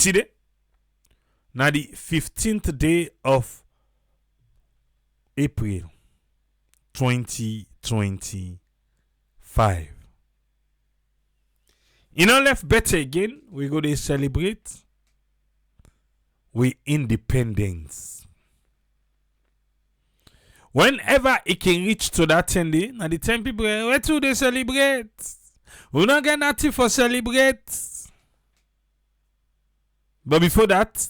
today, na the 15th day of April 2025. You know, left better again, we go to celebrate with independence. Whenever it can reach to that 10 day, now the 10 people, where do they celebrate? We don't get nothing for celebrate. But before that,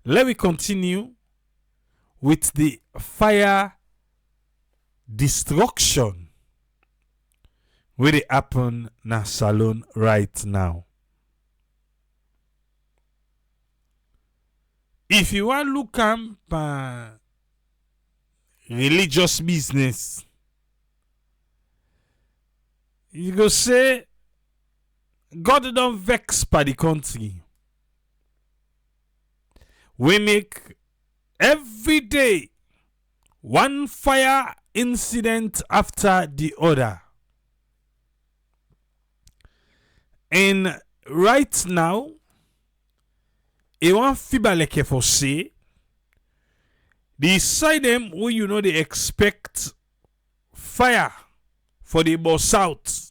let me continue with the fire destruction will happen na salon right now. If you want to look at religious business, you go say God don't vex by the country. We make every day one fire incident after the other. And right now, it won't feel like for say, the side them who you know they expect fire for the boss out.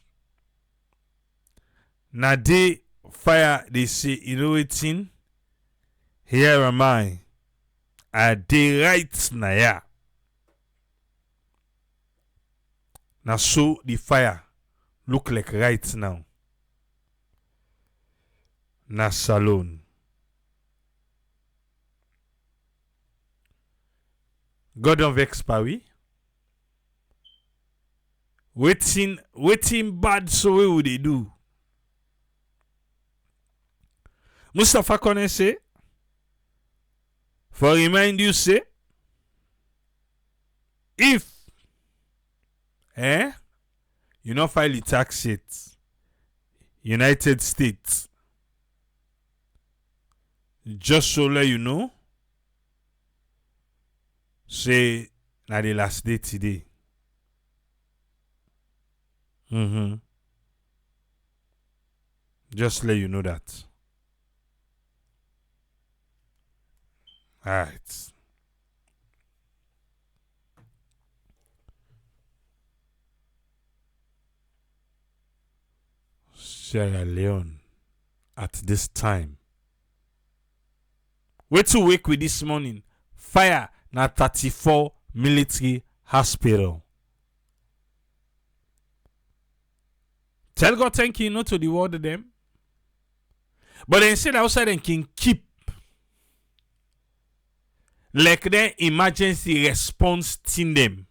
Now they fire, they say, you know what's in? Here am I. Are they right now? Yeah. Now so the fire look like right now. Na salon. God don't vex pa we. Waiting bad so we would they do. Mustafa Kone say, for remind you say, if you not file the tax sheet, United States, just so let you know, say na the last day today. Just let you know that. Alright. Leone at this time. Wait to wake with this morning. Fire na 34 military hospital. Tell God thank you not to the word of them. But then said outside and can keep like their emergency response team them.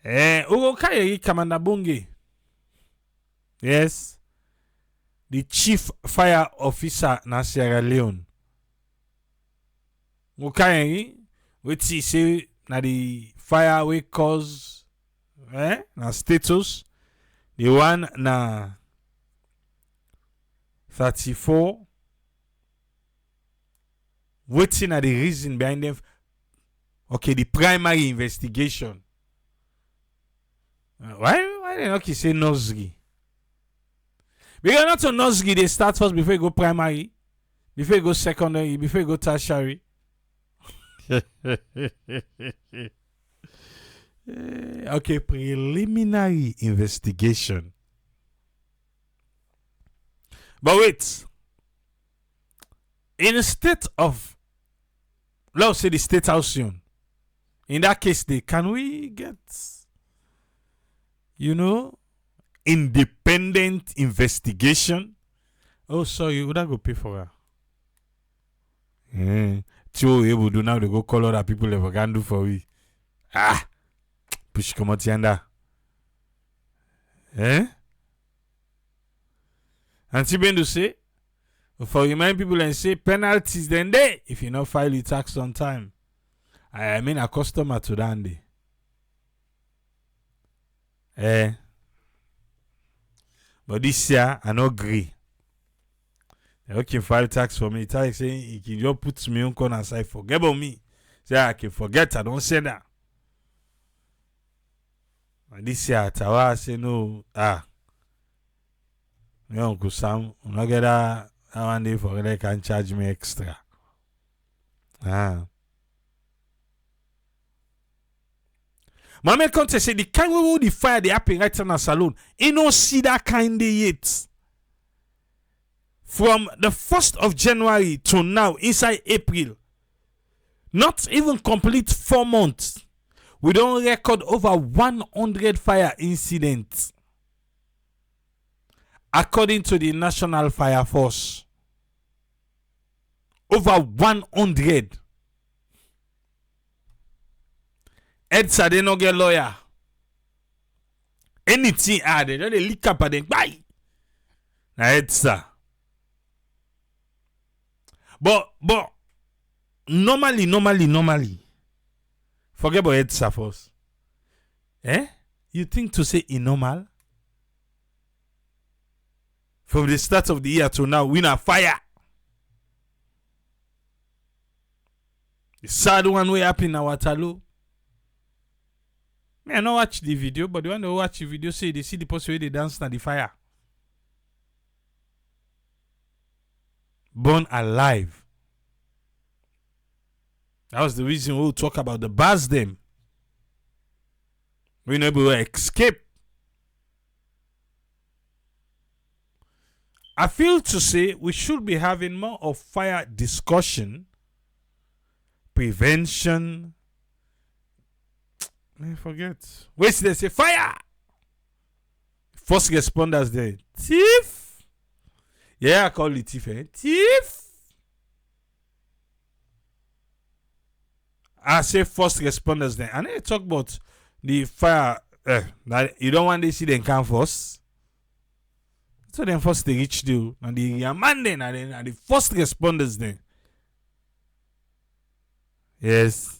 Ugokaye Commander Bunge. Yes. The chief fire officer na Sierra Leone. Ugokaye, which he say na the fire we cause na status. The one na 34. Waiting at the reason behind them. Okay, the primary investigation. Why they not say nursery? Because not to nursery, they start first before you go primary, before you go secondary, before you go tertiary. Okay, preliminary investigation. But wait. In a state of, let's say the state house soon. In that case, can we get, independent investigation? Oh, sorry, you would not go pay for her. You able do now they go call other people ever can do for we. Push come out yonder. And Tibendo say, for remind people and say penalties then day if you not file your tax on time. I mean a customer to that day. But this year I no agree. You can file tax for me. Tax saying you can just put me on corner side forget about me. Say I can forget, I don't say that. And this year I say no. Your Uncle Sam, no get that one day for they can charge me extra. Ah. Mama Conte say the kind we the fire they happen right in a saloon. You don't see that kind of yet. From the 1st of January to now, inside April, not even complete 4 months, we don't record over 100 fire incidents. According to the National Fire Force, over 100. Edsa they no get lawyer. Anything added, they lick up at them. Bye. Na Edsa. But normally. Forget about Edsa first. You think to say normal? From the start of the year to now, we na fire. The sad one way up in Waterloo. I not watch the video, but the one who watch the video say they see the person where they dance na the fire. Born alive. That was the reason we'll talk about the bars them. We know we will escape. I feel to say we should be having more of fire discussion, prevention. I forget. Wait till they say fire. First responders there. Thief. Yeah, I call it thief. Thief. I say first responders there. And then they talk about the fire. You don't want to see them come first. So then first they reach you and the man then and the first responders then. Yes.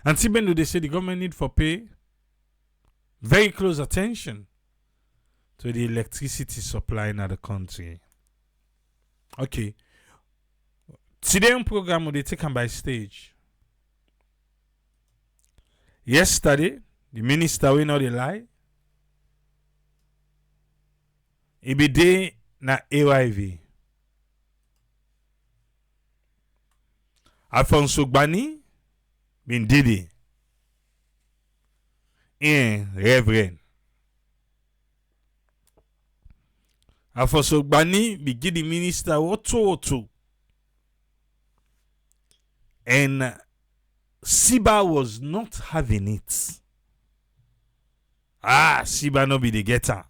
And even though they say the government need for pay very close attention to the electricity supply in the country. Okay. Today on program they taken by stage. Yesterday, the minister will not lie. He be there na AYV. Alfonso Gbani bin Didi. Reverend. Alfonso Gbani be give the minister oto. And Siba was not having it. Siba no be the getter.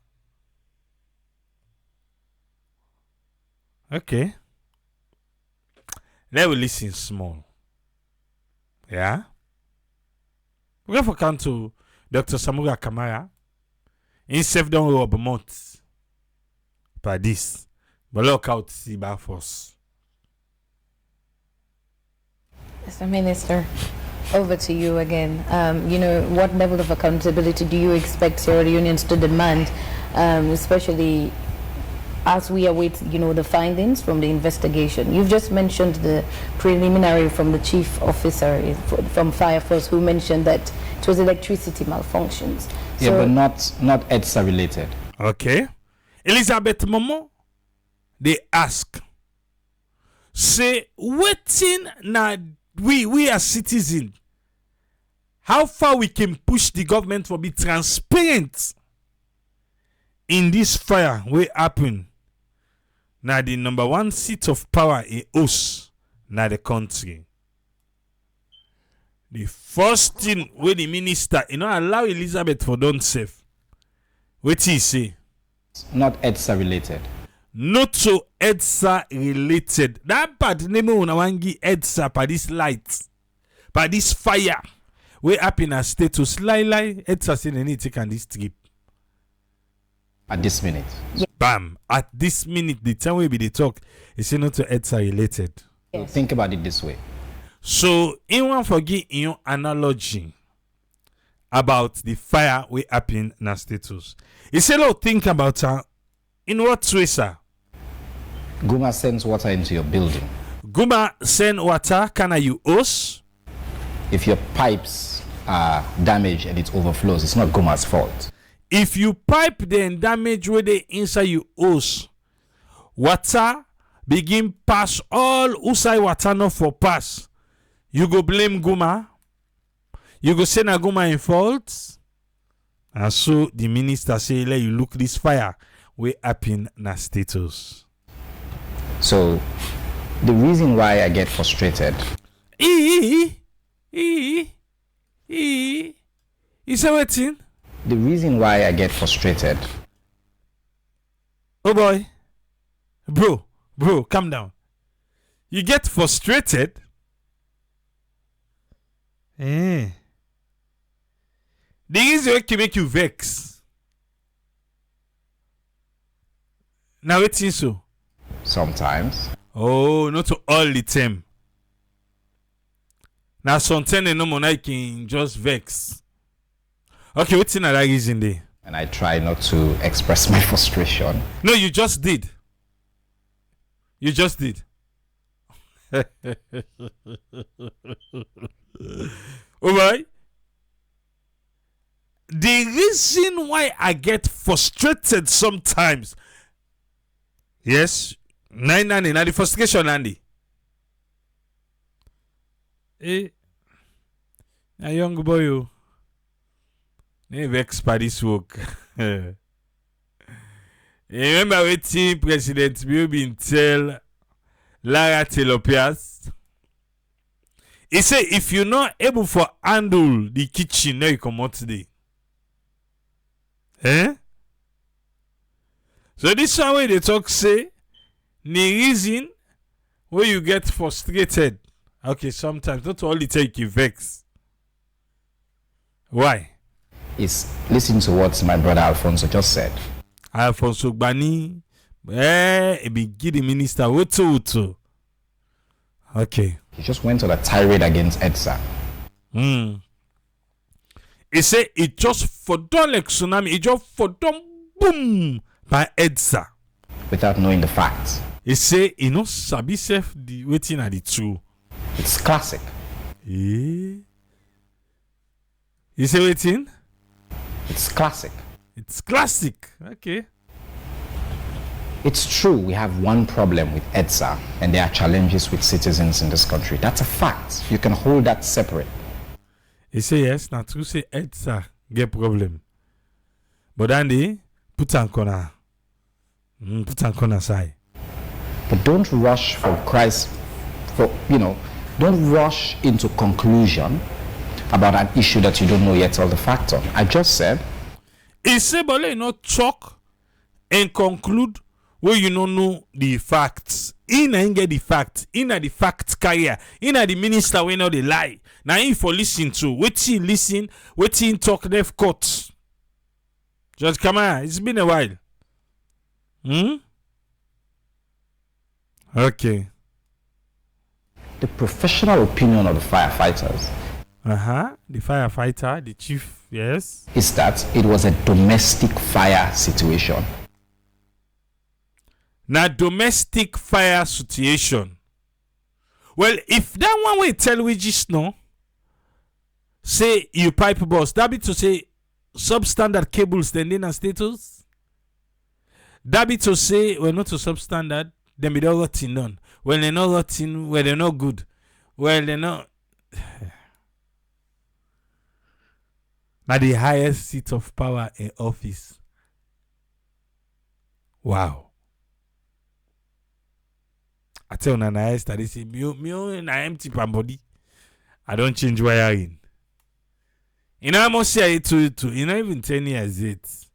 Okay. Let me listen small. Yeah? We're going to come to Dr. Samura Kamara. In self don't rob months. By this. But look out Siba first. Mr. Minister, over to you again. What level of accountability do you expect Sierra Leoneans to demand, especially as we await, the findings from the investigation? You've just mentioned the preliminary from the chief officer from Fire Force, who mentioned that it was electricity malfunctions. Yeah, so, but not EDSA related. Okay. Elizabeth Momo, they ask, say, waiting na we as citizens, how far we can push the government for be transparent in this fire will happen. Now the number one seat of power in us, now the country. The first thing where the minister, allow Elizabeth for don't save. What he say? Not EDSA related. Not so EDSA related. That part name una wangi EDSA by this light, by this fire. We happen as status lie EDSA say any take on this trip. At this minute. Yeah. Bam. At this minute, the time we be the talk is not to EDSA related. Yes. Think about it this way. So in one forget in your analogy about the fire we happen in our status. You say no think about in what way, sir? Guma sends water into your building. Guma send water, can you hose? If your pipes damaged and it overflows, it's not Guma's fault. If you pipe the damage where they inside you hose, water begin pass all outside water not for pass. You go blame Guma. You go say na Guma in fault. And so the minister say, let you look this fire we happen na status. So the reason why I get frustrated. You say waiting? The reason why I get frustrated. Oh boy. Bro, calm down. You get frustrated? The reason why can make you vex. Now waiting so. Sometimes. Oh, not to all the time. Now sometimes no more I can just vex. Okay, what's another reason there? And I try not to express my frustration. No, you just did. You just did. Alright. The reason why I get frustrated sometimes. Yes. Nine the frustration, Andy. A young boy, you. Vex by this work. Remember what President Bill tell Lara Telopias? He say if you're not able to handle the kitchen, now you come out today. So this one way they talk say the reason where you get frustrated. Okay, sometimes not all the time you vex. Why? Is listen to what my brother Alfonso just said. Alfonso Bani, be the minister. What? Okay. He just went on a tirade against EDSA. He said it just for done like tsunami. It just for done boom by EDSA. Without knowing the facts. He say he no sabi self the waiting at the two. It's classic. He say waiting. It's classic. It's classic. Okay. It's true we have one problem with EDSA and there are challenges with citizens in this country. That's a fact. You can hold that separate. He say yes, now true say EDSA get problem. But Andy, put on corner. Put on corner side. But don't rush for Christ don't rush into conclusion about an issue that you don't know yet all the facts on. I just said. He said, but let not talk and conclude where you don't know the facts. Ain't get the facts. The fact carrier. The minister we know the lie. Now if for listen to, waiting listen, waiting talk they've cut. Just come on, it's been a while. Okay. The professional opinion of the firefighters. The firefighter, the chief, yes. Is that it was a domestic fire situation. Now, domestic fire situation. Well, if that one way tell we just know, say you pipe boss, that be to say substandard cables then in a status. That be to say we're not to substandard, then be all rotten none. Well, they're not rotten, well, they're not good. Well, they're not. Now the highest seat of power in office. Wow. I tell you, na they say, me na empty pan body. I don't change wiring. You know, I must say it to you know, even 10 years it.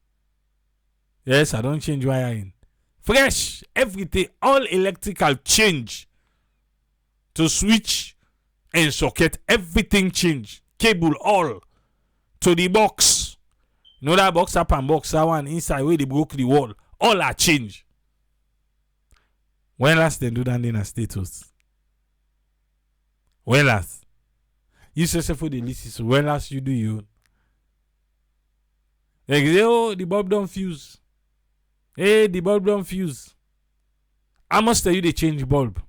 Yes, I don't change wiring. Fresh, everything, all electrical change. To switch and socket, everything change. Cable, all. To the box. You know that box up and box, that one inside where they broke the wall. All are change. When last they do that in a status? When last? You say for the list, when last you do you? Like, oh, the bulb don't fuse. Hey, the bulb don't fuse. I must tell you they change bulb.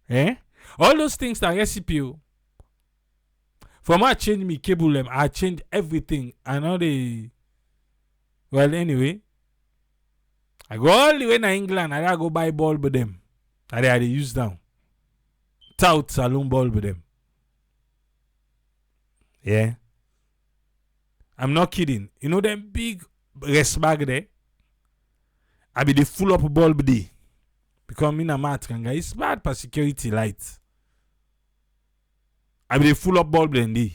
Eh? All those things are recipe. From I change me cable them, I change everything. I know they. Well, anyway, I go all the way to England. I go buy bulb with them. And they use down. Tout saloon bulb with them. Yeah. I'm not kidding. You know them big rest bag there? I be the full up bulb there. Because me na mat kanga. It's bad for security lights. I be the full up bulb then there.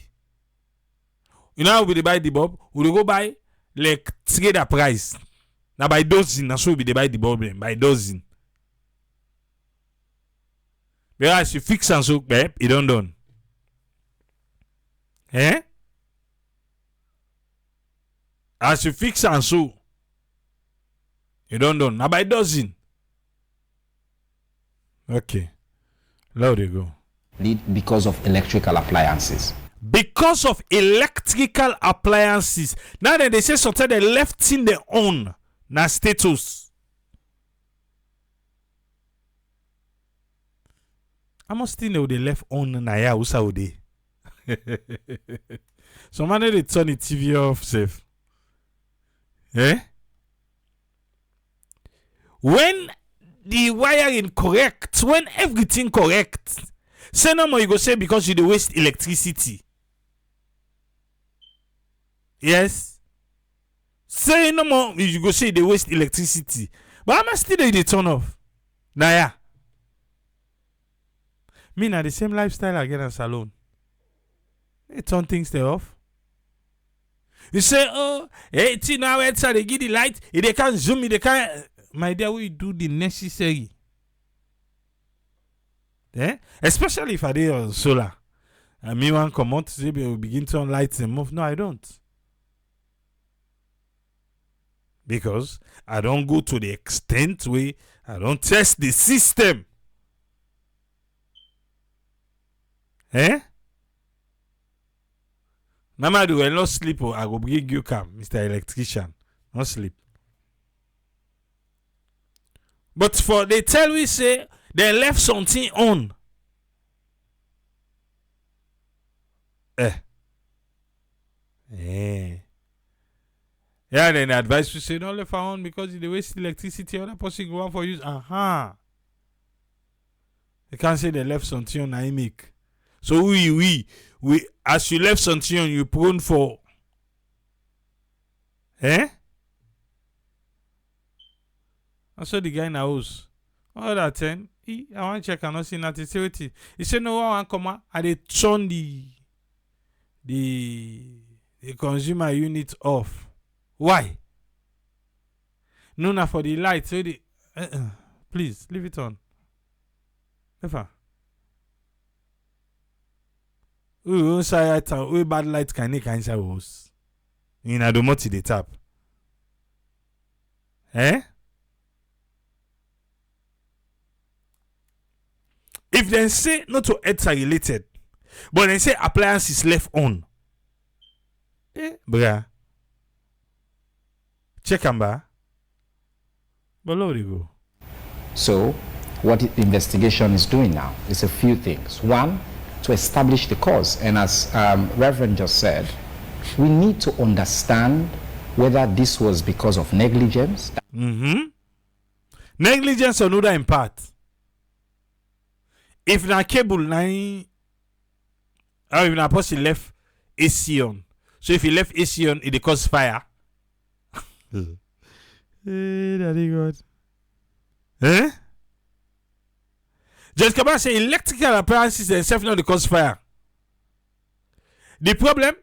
You know how we buy the bulb? We go buy like trader price. Now by dozen, that's how we buy the bulb then. By dozen. Whereas you fix and so, babe, it don't done. Eh? As you fix and so, you don't done. Now by dozen. Okay. There you go. Because of electrical appliances. Because of electrical appliances. Now that they say something they left in their own na status. I must think they left on na ya usa ode. So man they turn the TV off safe. Eh? When the wiring correct, when everything correct, say no more you go say because you dey waste electricity. Yes. Say no more you go say they waste electricity. But I'm still they turn off. Nah yeah. Me na the same lifestyle again as salon. They turn things they off. You say, oh, hey, see now outside they give the light, if they can't zoom me, they can't. My dear, we do the necessary. Eh? Especially if I do on solar. And me one come out to say we begin to on lights and move. No, I don't. Because I don't go to the extent where I don't test the system. Eh? Mama do I not sleep or I go bring you come, Mr. Electrician. Not sleep. But for they tell we say they left something on. Yeah, then the advice we say don't left on because they waste electricity, other person go out for use. They can't say they left something on I make. So we as you left something on you prone for I saw the guy in the house. All that 10. I want to check and not see nothing. He said no I want come out. I they turn the consumer unit off. Why? No, not for the light. So the please leave it on. Never. We bad light can make inside house. In a domoti the tap. Eh? If they say not to heads are related, but they say appliance is left on. Bruh. Check and bar. But low you go. So, what the investigation is doing now is a few things. One, to establish the cause. And as Reverend just said, we need to understand whether this was because of negligence. Negligence or another in part. If na cable line, or if na person left AC on. So if he left AC on, it cause fire. Daddy God. Eh? Just come and say electrical appliances themselves not cause fire. The problem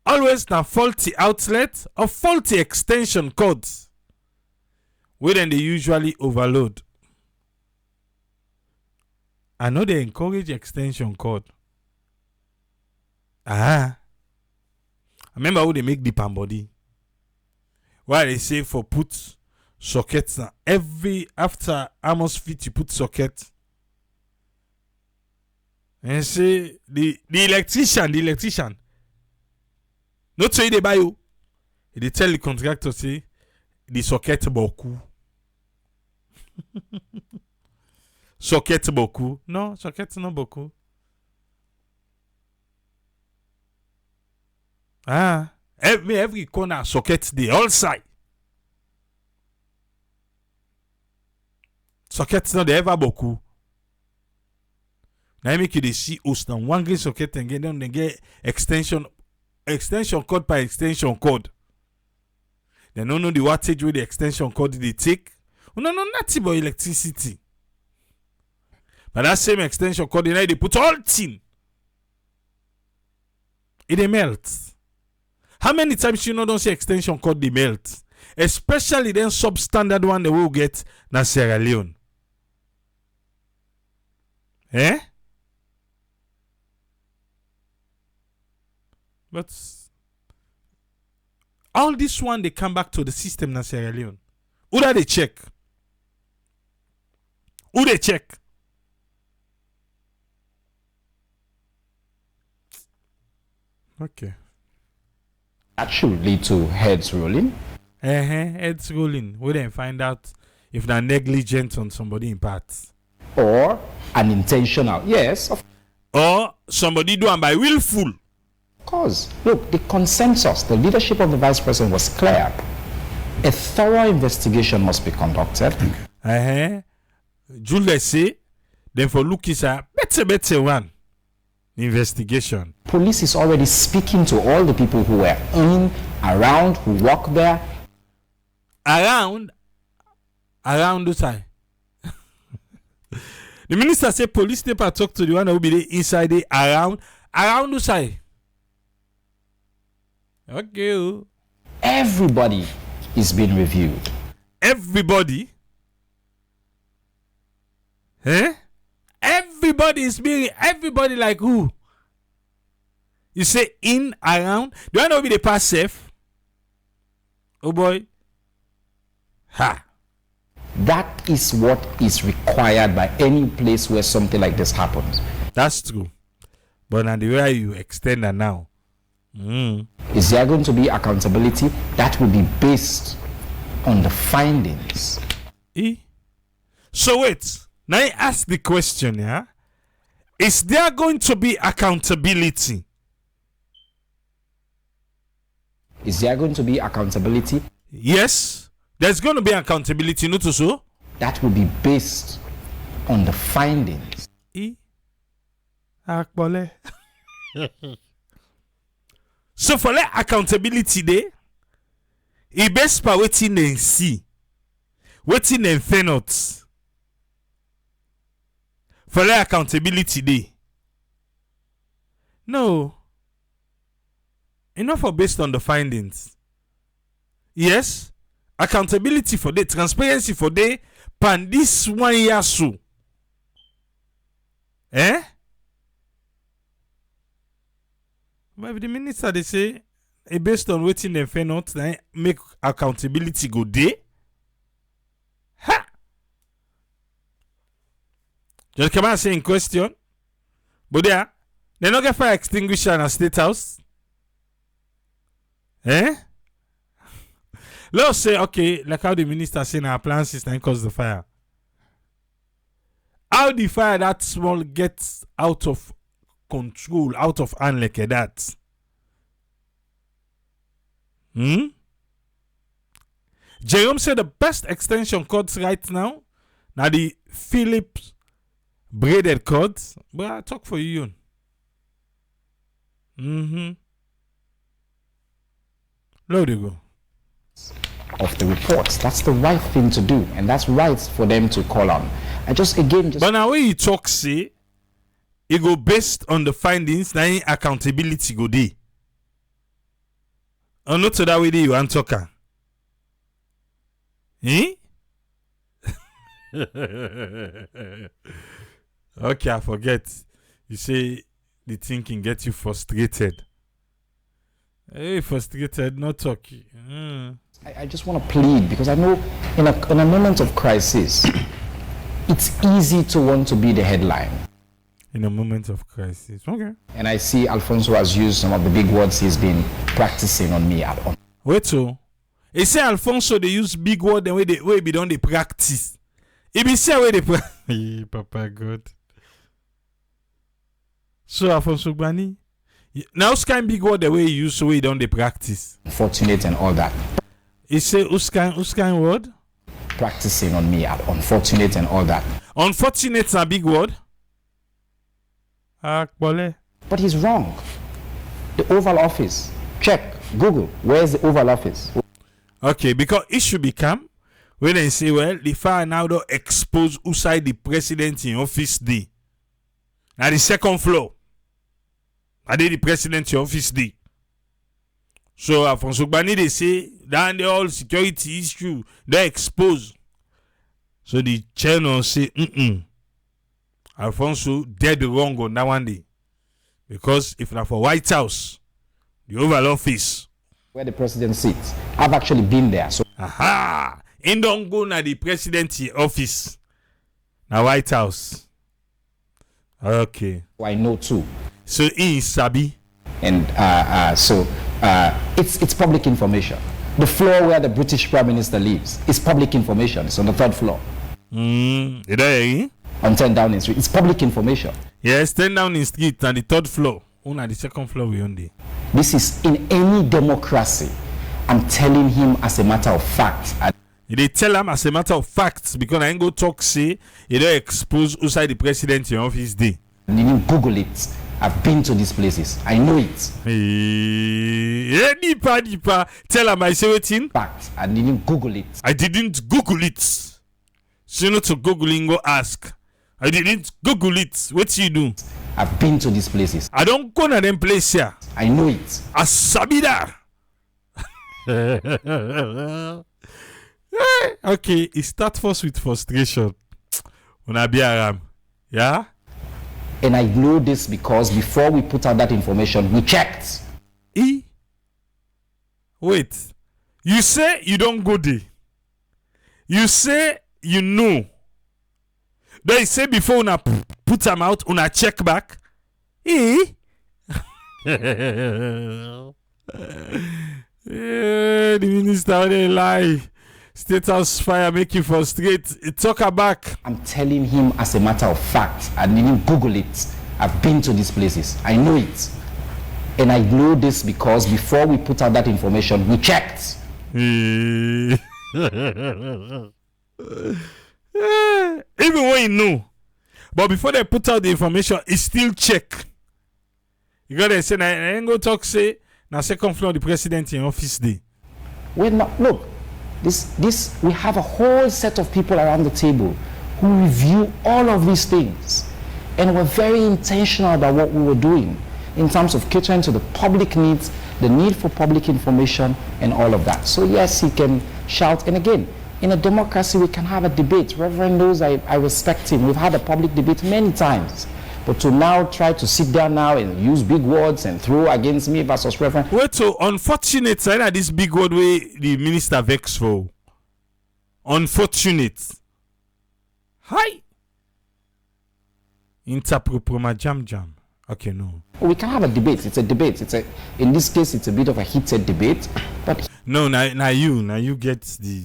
always na faulty outlet or faulty extension cords. Where then they usually overload. I know they encourage extension cord. I remember how they make the pan body. Why they say for put sockets now. Every after almost fit you put socket. And say the electrician. Not say they buy you. They tell the contractor say the socket boku. Socket boku. No, socket no boku. Every corner socket the all side. Sockets not ever beaucoup. Now make you dey see host now one green socket and then get extension code by extension code. They don't know the wattage with the extension code they take. No, nothing about electricity. But that same extension code they put all tin. It melts. How many times you know don't see extension code they melt? Especially then substandard one they will get na Sierra Leone. But all this one they come back to the system na Sierra Leone. Who do they check? Who they check? Okay. That should lead to heads rolling. Heads rolling. We then find out if they're negligent on somebody in parts. Or unintentional. Yes, of Or somebody do them by willful. course. Look, the consensus, the leadership of the vice president was clear. A thorough investigation must be conducted. Jules say, then for look is a better one. Investigation. Police is already speaking to all the people who were in, around, who work there. Around those time. The minister said police never talk to the one who will be there inside the around those side. Okay. Everybody is being reviewed. Everybody? Everybody like who? You say in, around. Do I know be the pass safe? Oh boy. Ha. That is what is required by any place where something like this happens. That's true. But now the way you extend that now. Is there going to be accountability? That will be based on the findings. So wait. Now I ask the question, yeah? Is there going to be accountability? Is there going to be accountability? Yes. There's going to be accountability, not so? That will be based on the findings. So for that accountability there, it based by waiting and see. Waiting and fair not. For that accountability there. No. Enough for based on the findings. Yes. Accountability for the transparency for the pan this 1 year so. But if the minister they say based on waiting and fair not make accountability go there. Ha! Just come and say in question. But they're not get fire extinguisher in a state house. Let's say, okay, like how the minister saying our appliances then cause the fire. How the fire that small gets out of control, out of hand like that? Jerome said the best extension cords right now the Philips braided cords. But I talk for you. Load you go. Of the reports. That's the right thing to do, and that's right for them to call on. But now when you talk, say it go based on the findings, now accountability go there. Or not to that way you want talker. Okay, I forget. You say the thinking gets you frustrated. Hey, frustrated, not talking. I just want to plead because I know in a moment of crisis, it's easy to want to be the headline. In a moment of crisis, okay. And I see Alfonso has used some of the big words he's been practicing on me. Wait, so he say Alfonso they use big word and way be done they practice. He be say where they practice. Papa God. So Alfonso Gbani, Now, scan big word the way you use, so we don't practice. Unfortunate and all that. You say, uscan word? Practicing on me, unfortunate and all that. Unfortunate is a big word. But he's wrong. The Oval Office. Check. Google. Where's the Oval Office? Okay, because it should become when they say, well, the fire now don't expose outside the president in office day. Now the second floor. I did the president in office day. So Alfonso Gbani they say that the whole security issue they expose. So the channel say, Alfonso dead wrong on that one day. Because if not for White House, the Oval Office, where the president sits, I've actually been there. So aha, in don't go na the president office, na White House. Okay. I know too. So in Sabi, and it's public information. The floor where the British Prime Minister lives is public information. It's on the 3rd floor. On 10 Downing Street. It's public information. Yes, 10 Downing Street and the 3rd floor. On the 2nd floor we on there. This is in any democracy. I'm telling him as a matter of fact. They tell him as a matter of fact because I ain't go talk say you don't expose outside the president in office day. You didn't Google it. I've been to these places. I know it. Deeper. Tell him I say waiting. Fact. I didn't Google it. I didn't Google it. So you know to Googling go ask. I didn't Google it. What you do? I've been to these places. I don't go to them place here. I know it. Asabida. Okay, it starts first with frustration. Yeah? And I know this because before we put out that information, we checked. Wait. You say you don't go there. You say you know. They say before una put them out, una check back. The minister they lie. State House fire make you frustrate. Talk her back. I'm telling him as a matter of fact. I didn't Google it. I've been to these places. I know it. And I know this because before we put out that information, we checked. Even when you know. But before they put out the information, it's still check. You gotta say, I ain't go talk say, na 2nd floor the president in office day. We're not, look, this we have a whole set of people around the table who review all of these things. And we're very intentional about what we were doing in terms of catering to the public needs, the need for public information, and all of that. So yes, he can shout. And again, in a democracy, we can have a debate. Reverend knows I respect him. We've had a public debate many times. But to now try to sit down now and use big words and throw against me versus Reverend. Wait, so unfortunate side of this big word way the minister vex for. Unfortunate. Hi. Interproproma jam. Okay, no. We can have a debate. It's a debate. In this case, it's a bit of a heated debate. But no, now you get the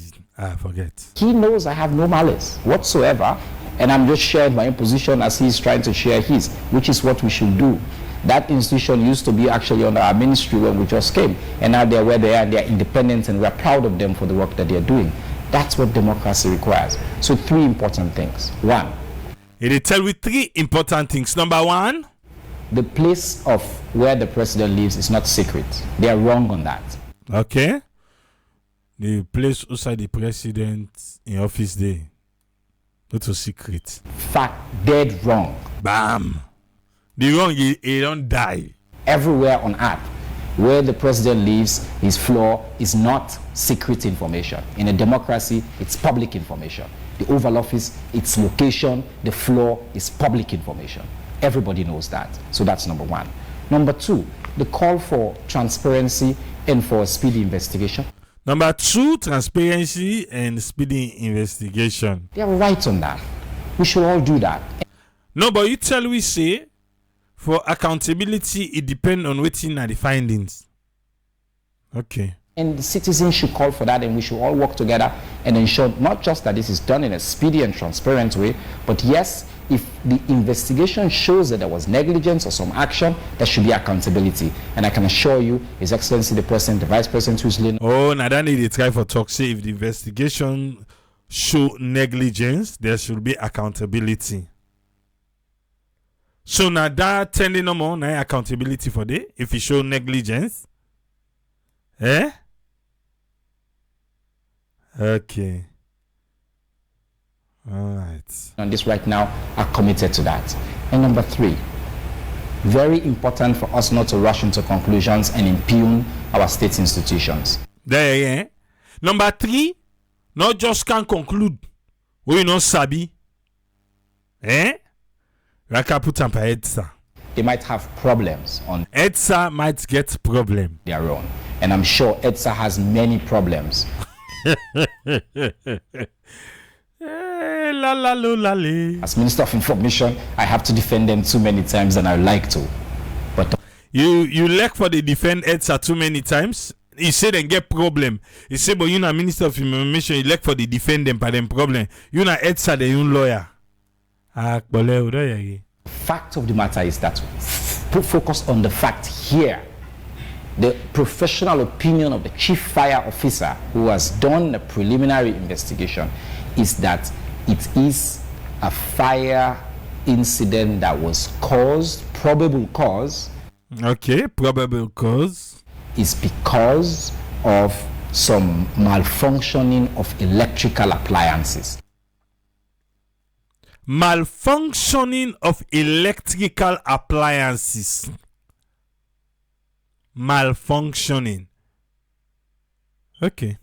forget. He knows I have no malice whatsoever, and I'm just sharing my own position as he's trying to share his, which is what we should do. That institution used to be actually under our ministry when we just came, and now they're where they are. They're independent, and we're proud of them for the work that they're doing. That's what democracy requires. So 3 important things. 1. It tell we 3 important things. Number 1, the place of where the president lives is not secret. They are wrong on that. Okay. The place outside the president in office day. Not a secret. Fact, dead wrong. Bam. The wrong, he don't die. Everywhere on earth, where the president lives, his floor is not secret information. In a democracy, it's public information. The Oval Office, its location, the floor is public information. Everybody knows that. So that's number 1. Number 2, the call for transparency and for a speedy investigation. Number 2, transparency and speedy investigation. They are right on that. We should all do that. No, but you tell we say, for accountability, it depends on waiting at the findings. Okay. And the citizens should call for that, and we should all work together and ensure not just that this is done in a speedy and transparent way, but yes, If the investigation shows that there was negligence or some action, there should be accountability. And I can assure you, His Excellency the President, the Vice President who's leading. Oh, now that need to try for talk. Say if the investigation show negligence, there should be accountability. So now that tending no more, now accountability for the if you show negligence. Okay. All right. On this right now are committed to that. And number 3, very important for us not to rush into conclusions and impugn our state institutions. There, yeah. Number 3, not just can conclude. We know sabi. Raka put on EDSA. They might have problems on EDSA might get problem. their own. And I'm sure EDSA has many problems. La la lo la le. As Minister of Information, I have to defend them too many times than I like to. But You like for the defend EDSA too many times. He said they get problem. He said, but you na Minister of Information, you like for the defend them by them problem. You na EDSA the young lawyer. fact of the matter is that put focus on the fact here. The professional opinion of the chief fire officer who has done a preliminary investigation is that it is a fire incident that was caused, probable cause. Okay, probable cause is because of some malfunctioning of electrical appliances. Malfunctioning of electrical appliances. Malfunctioning. Okay.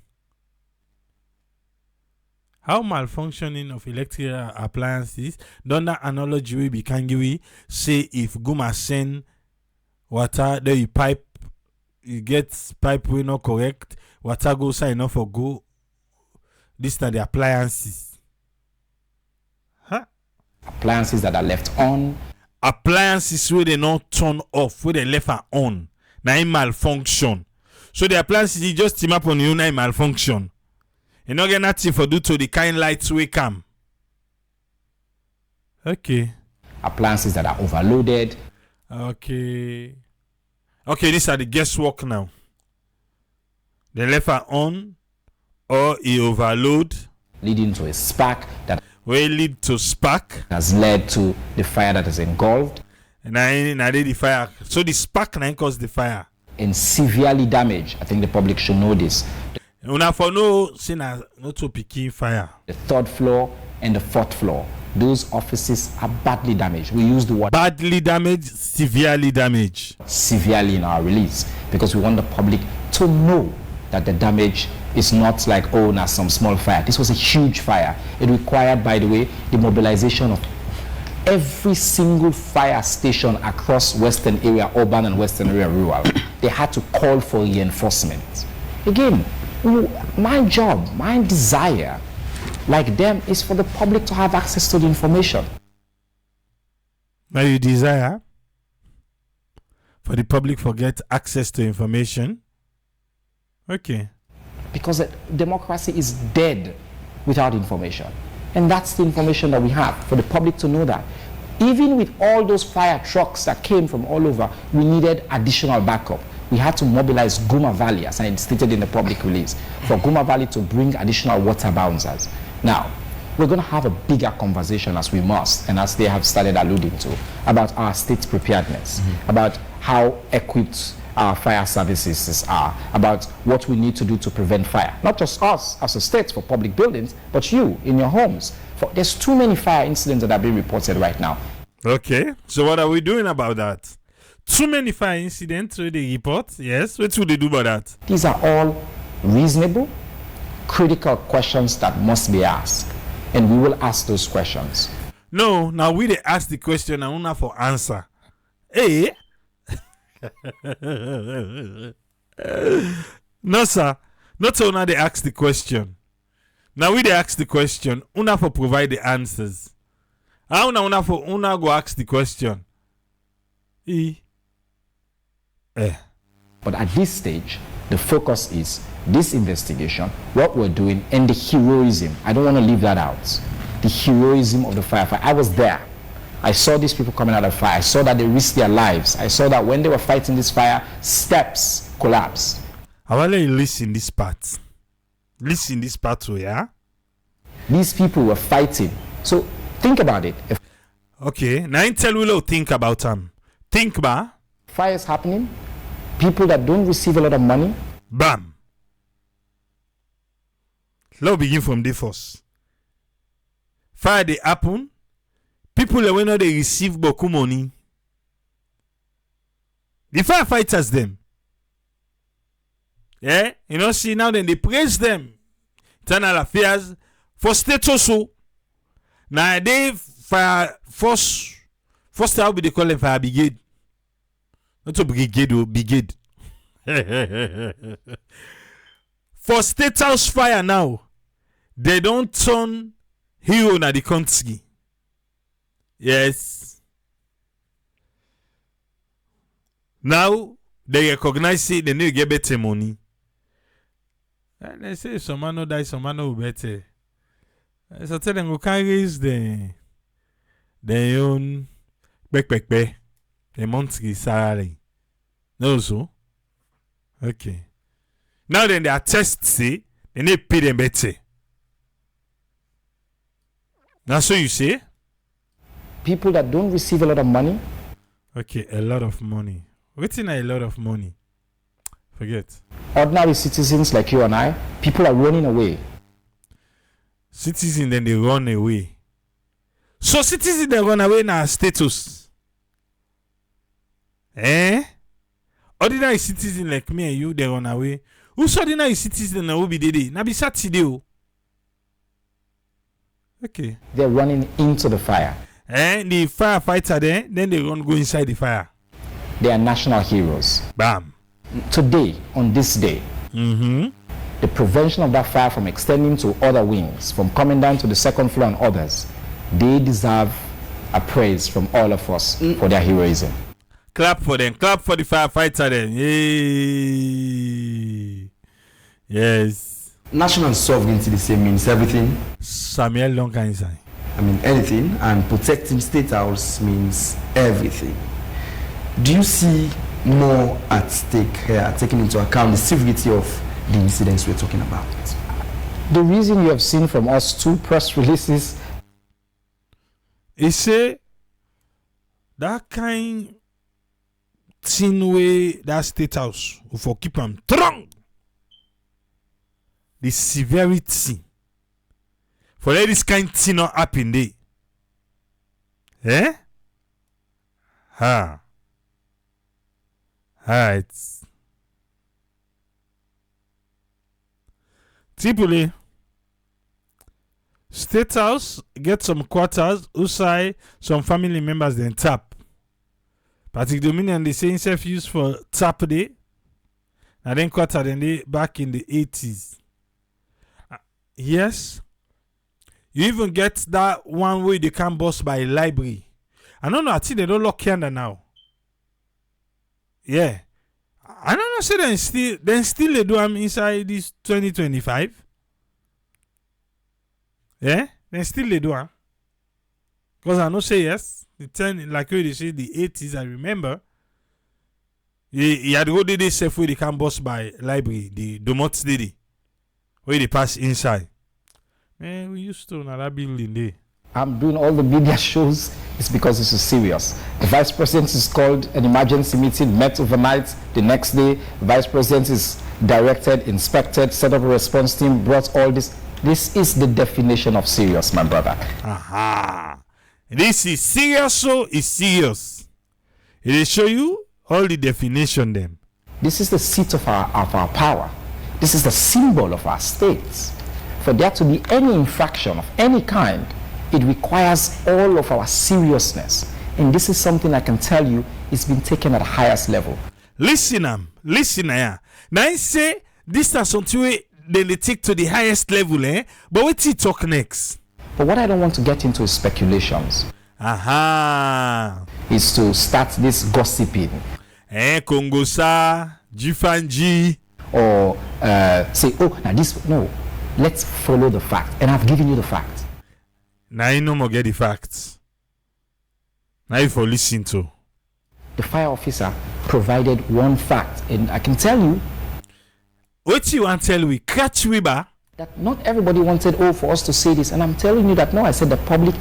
How malfunctioning of electrical appliances? Don't that analogy we be can give say if Guma send water, then you pipe, you get pipe way not correct, water go sign enough for go. This are the appliances. Huh? Appliances that are left on. Appliances where they not turn off, where they left are on. Now it malfunction. So the appliances you just team up on you now malfunction. You not get nothing for do to the kind lights we come. Okay. Appliances that are overloaded. Okay. Okay, these are the guesswork now. The left are on or it overload. Leading to a spark that will lead to spark. Has led to the fire that is engulfed. And I did the fire. So the spark now caused the fire. And severely damaged. I think the public should know this. Una for no say not to picking fire. The 3rd floor and the 4th floor. Those offices are badly damaged. We use the word badly damaged, severely damaged. Severely in our release because we want the public to know that the damage is not like, oh, now some small fire. This was a huge fire. It required, by the way, the mobilization of every single fire station across Western area, urban and Western area, rural. They had to call for reinforcement. Again, my job, my desire, like them, is for the public to have access to the information. Now you desire for the public to get access to information? Okay. Because democracy is dead without information. And that's the information that we have, for the public to know that. Even with all those fire trucks that came from all over, we needed additional backup. We had to mobilize Guma Valley, as I stated in the public release, for Guma Valley to bring additional water bouncers. Now, we're going to have a bigger conversation, as we must, and as they have started alluding to, about our state preparedness, about how equipped our fire services are, about what we need to do to prevent fire. Not just us as a state for public buildings, but you in your homes. There's too many fire incidents that are being reported right now. Okay, so what are we doing about that? Too many fire incidents where they report, yes. What should they do about that? These are all reasonable, critical questions that must be asked. And we will ask those questions. No, now we they ask the question and not for answer. Hey. No, sir. Not so now they ask the question. Now we they ask the question. Una for provide the answers. How una for una go ask the question. But at this stage, the focus is this investigation, what we're doing, and the heroism. I don't want to leave that out. The heroism of the firefighter. I was there. I saw these people coming out of fire. I saw that they risked their lives. I saw that when they were fighting this fire, steps collapsed. I want you listen this part. Listen this part too, yeah? These people were fighting. So think about it. If Okay, now I tell you think about them. Think ba. fire is happening, people that don't receive a lot of money, Bam. Let's begin from the first. Fire they happen. People that when they receive beaucoup money. The firefighters them. Yeah, you know, see now then they praise them. Internal affairs for state also. Now they fire first how we they call them fire brigade. Not a brigade or brigade. For state house fire now, they don't turn hero na the country. Yes. Now they recognize it, they need to get better money. And they say some man no die, some man no better. So tell them we can raise their own the monthly salary. No so. Okay. Now then they attest say they need to pay them better. Now so you say? people that don't receive a lot of money. Okay, a lot of money. What's in a lot of money? Forget. Ordinary citizens like you and I, people are running away. Citizens then they run away. So citizens they run away now status. Eh? Ordinary citizen like me and you they run away. Who's ordinary citizen na be dede? Na be Saturday. Okay. They're running into the fire. And the firefighter then they run go inside the fire. They are national heroes. Bam. Today, on this day, the prevention of that fire from extending to other wings, from coming down to the second floor and others, they deserve a praise from all of us for their heroism. Clap for them. Clap for the firefighter then. Yay. Yes. National sovereignty, the same means everything. Samuel Lonka inside. I mean anything, and protecting state house means everything. Do you see more at stake here, taking into account the severity of the incidents we're talking about? The reason you have seen from us 2 press releases, He say that kind thing way that state house will for keep them strong. The severity for let this kind thing not happen there. Eh? Ha. Right. Tripoli. State house get some quarters outside some family members then tap. Patrick Dominion they say himself used for tap day. And then quarter then they back in the 80s. Yes. You even get that one way they can bust by a library. I don't know, I think they don't lock under now. Yeah. I don't know, say then still they do them inside this 2025. Yeah, then still they do them. Because I know say yes. The 10 like you they say the 80s, I remember. He had to go they safe where they can bust by library, the Domot Didi. Where they pass inside. Man, we used to know that building there. I'm doing all the media shows. It's because this is serious. The vice president is called an emergency meeting, met overnight. The next day, the vice president is directed, inspected, set up a response team, brought all this. This is the definition of serious, my brother. Aha. This is serious, so it's serious. It will show you all the definition them. This is the seat of our power. This is the symbol of our states. For there to be any infraction of any kind, it requires all of our seriousness. And this is something I can tell you it's been taken at the highest level. Listen, here. Now I say this is something they take to the highest level, eh? But what he talk next? But what I don't want to get into is speculations. Aha. Is to start this gossiping. Congo sa, Jifanji. Or say, oh, now this, no. Let's follow the fact. And I've given you the fact. Now you no more get the facts. Now you for listen to. The fire officer provided one fact, and I can tell you What you want tell we? Catch we ba? that not everybody wanted for us to say this, and I'm telling you that no, I said the public.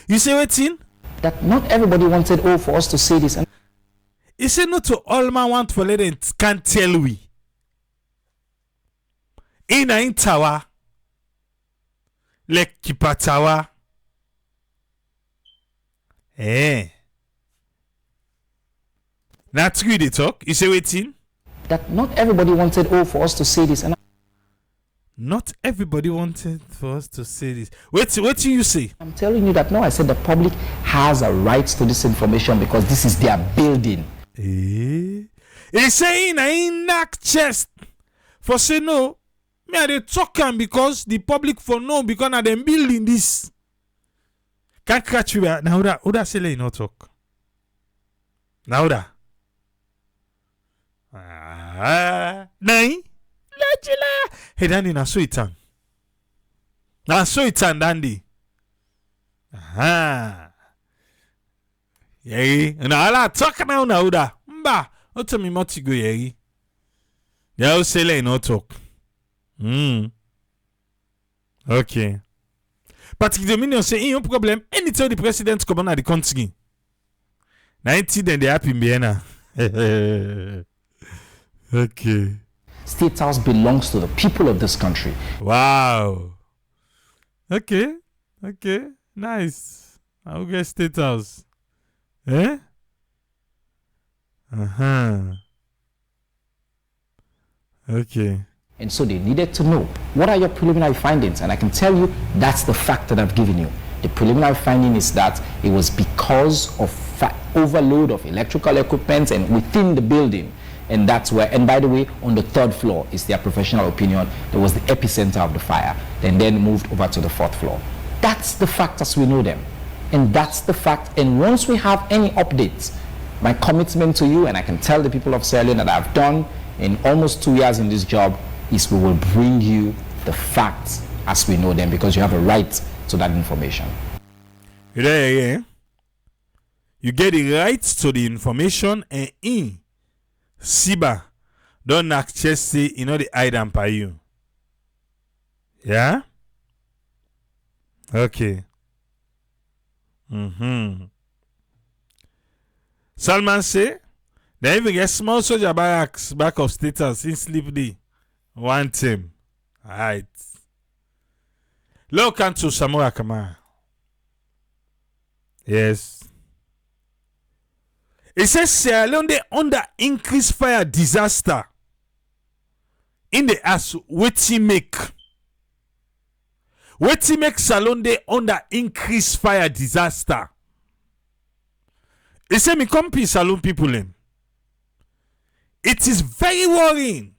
You say what in? That not everybody wanted for us to say this, and You say no to all man want for let them can't tell we. In tower. Like kipatawa. Now true they talk. You say waiting. that not everybody wanted for us to say this, and Not everybody wanted for us to say this. What do you say? I'm telling you that no, I said the public has a right to this information because this is their building. He saying I ain't knock chest for say no. Me are they talking because the public for no because na them building this. Can't catch you now. Uda say no talk. Now that. Nai. Hey Dandy na so itan. Na so itan Dandy. Aha. Yeri. Na ala talk now na uda. Mba. Oto mi moti go yeri. Ya o say no talk. Okay. Patrick Dominion say in problem anytime the president come on at the country. 90 then they happy Biena. Okay. State House belongs to the people of this country. Wow. Okay. Nice. I'll get State House. Eh? Okay. And so they needed to know, what are your preliminary findings? And I can tell you, that's the fact that I've given you. The preliminary finding is that it was because of overload of electrical equipment and within the building. And that's where, and by the way, on the third floor is their professional opinion, there was the epicenter of the fire, then moved over to the fourth floor. That's the fact as we know them. And that's the fact. And once we have any updates, my commitment to you, and I can tell the people of Sierra Leone that I've done in almost 2 years in this job, is we will bring you the facts as we know them because you have a right to that information. Yeah. You get the right to the information and in Siba don't access say you know the item by you. Yeah? Okay. Salman say they even get small soldier barracks back of status in sleep day. One team. Alright. Look to Samura Kamara. Yes. It says Sierra Leone under increased fire disaster. In the ass, wetin make Salonde under increased fire disaster. It say me company Salon people them. It is very worrying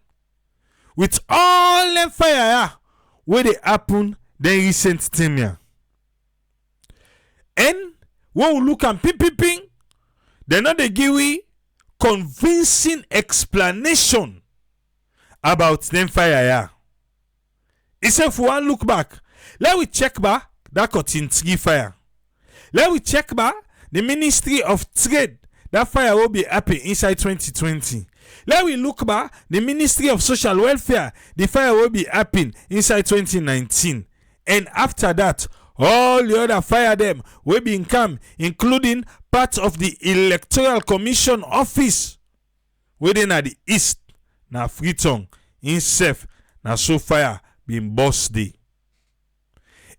with all the fire where they happen the recent time here. And when we look at ping, they not they give we convincing explanation about them fire here. It say if we want look back, let we check back that cotton tree fire. Let we check back the Ministry of Trade. That fire will be happy inside 2020. Let we look back the Ministry of Social Welfare. The fire will be happening inside 2019. And after that, all the other fire them will be income, including part of the Electoral Commission office within at the east. Na Freetown, in safe, na so fire being boss day.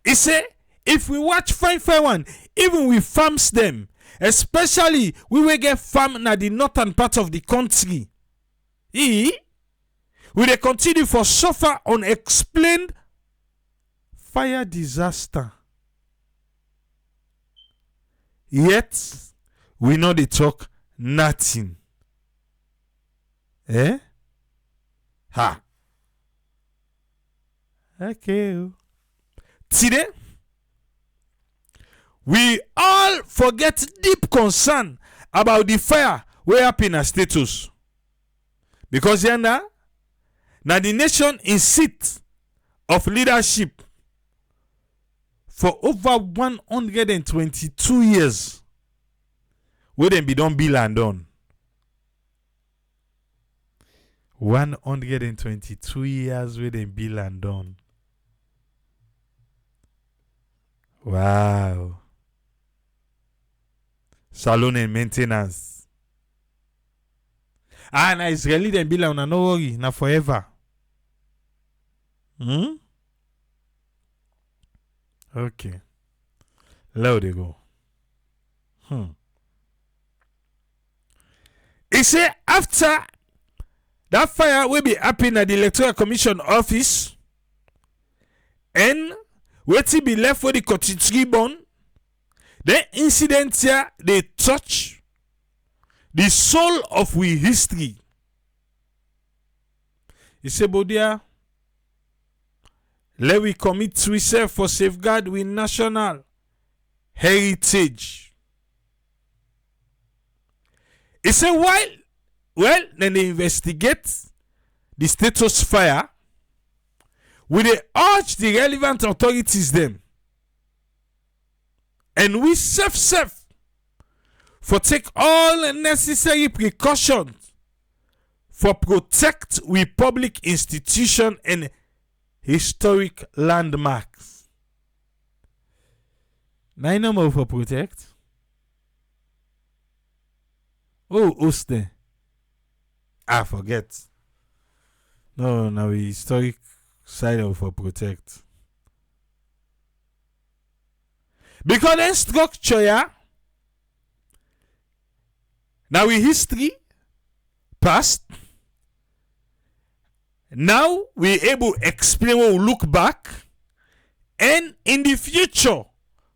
He say, if we watch fire one, even we farms them, especially we will get farm na the northern part of the country. We they continue for suffer unexplained fire disaster. Yet we know they talk nothing. Eh? Ha. Okay. Today, we all forget deep concern about the fire way up in our status. Because now the nation in seat of leadership for over 122 years. Where them be done bill and done. 122 years where them bill and done. Wow. Salon and maintenance. Na Israeli them bill and no worry, na forever. Okay. Let they go. He say after that fire will be happening at the Electoral Commission office and waiting be left for the Cottage bond, the incident here they touch the soul of we history. He say, Bodia, let we commit ourselves for safeguard with national heritage. He said, then they investigate the status fire, we they urge the relevant authorities them, and we safe for take all necessary precautions for protect we public institution and historic landmarks. Now no more for protect. Oh, Oste. I forget. No, now we historic side of for protect. Because then structure, yeah, now we history past. Now we able to explain when we look back, and in the future,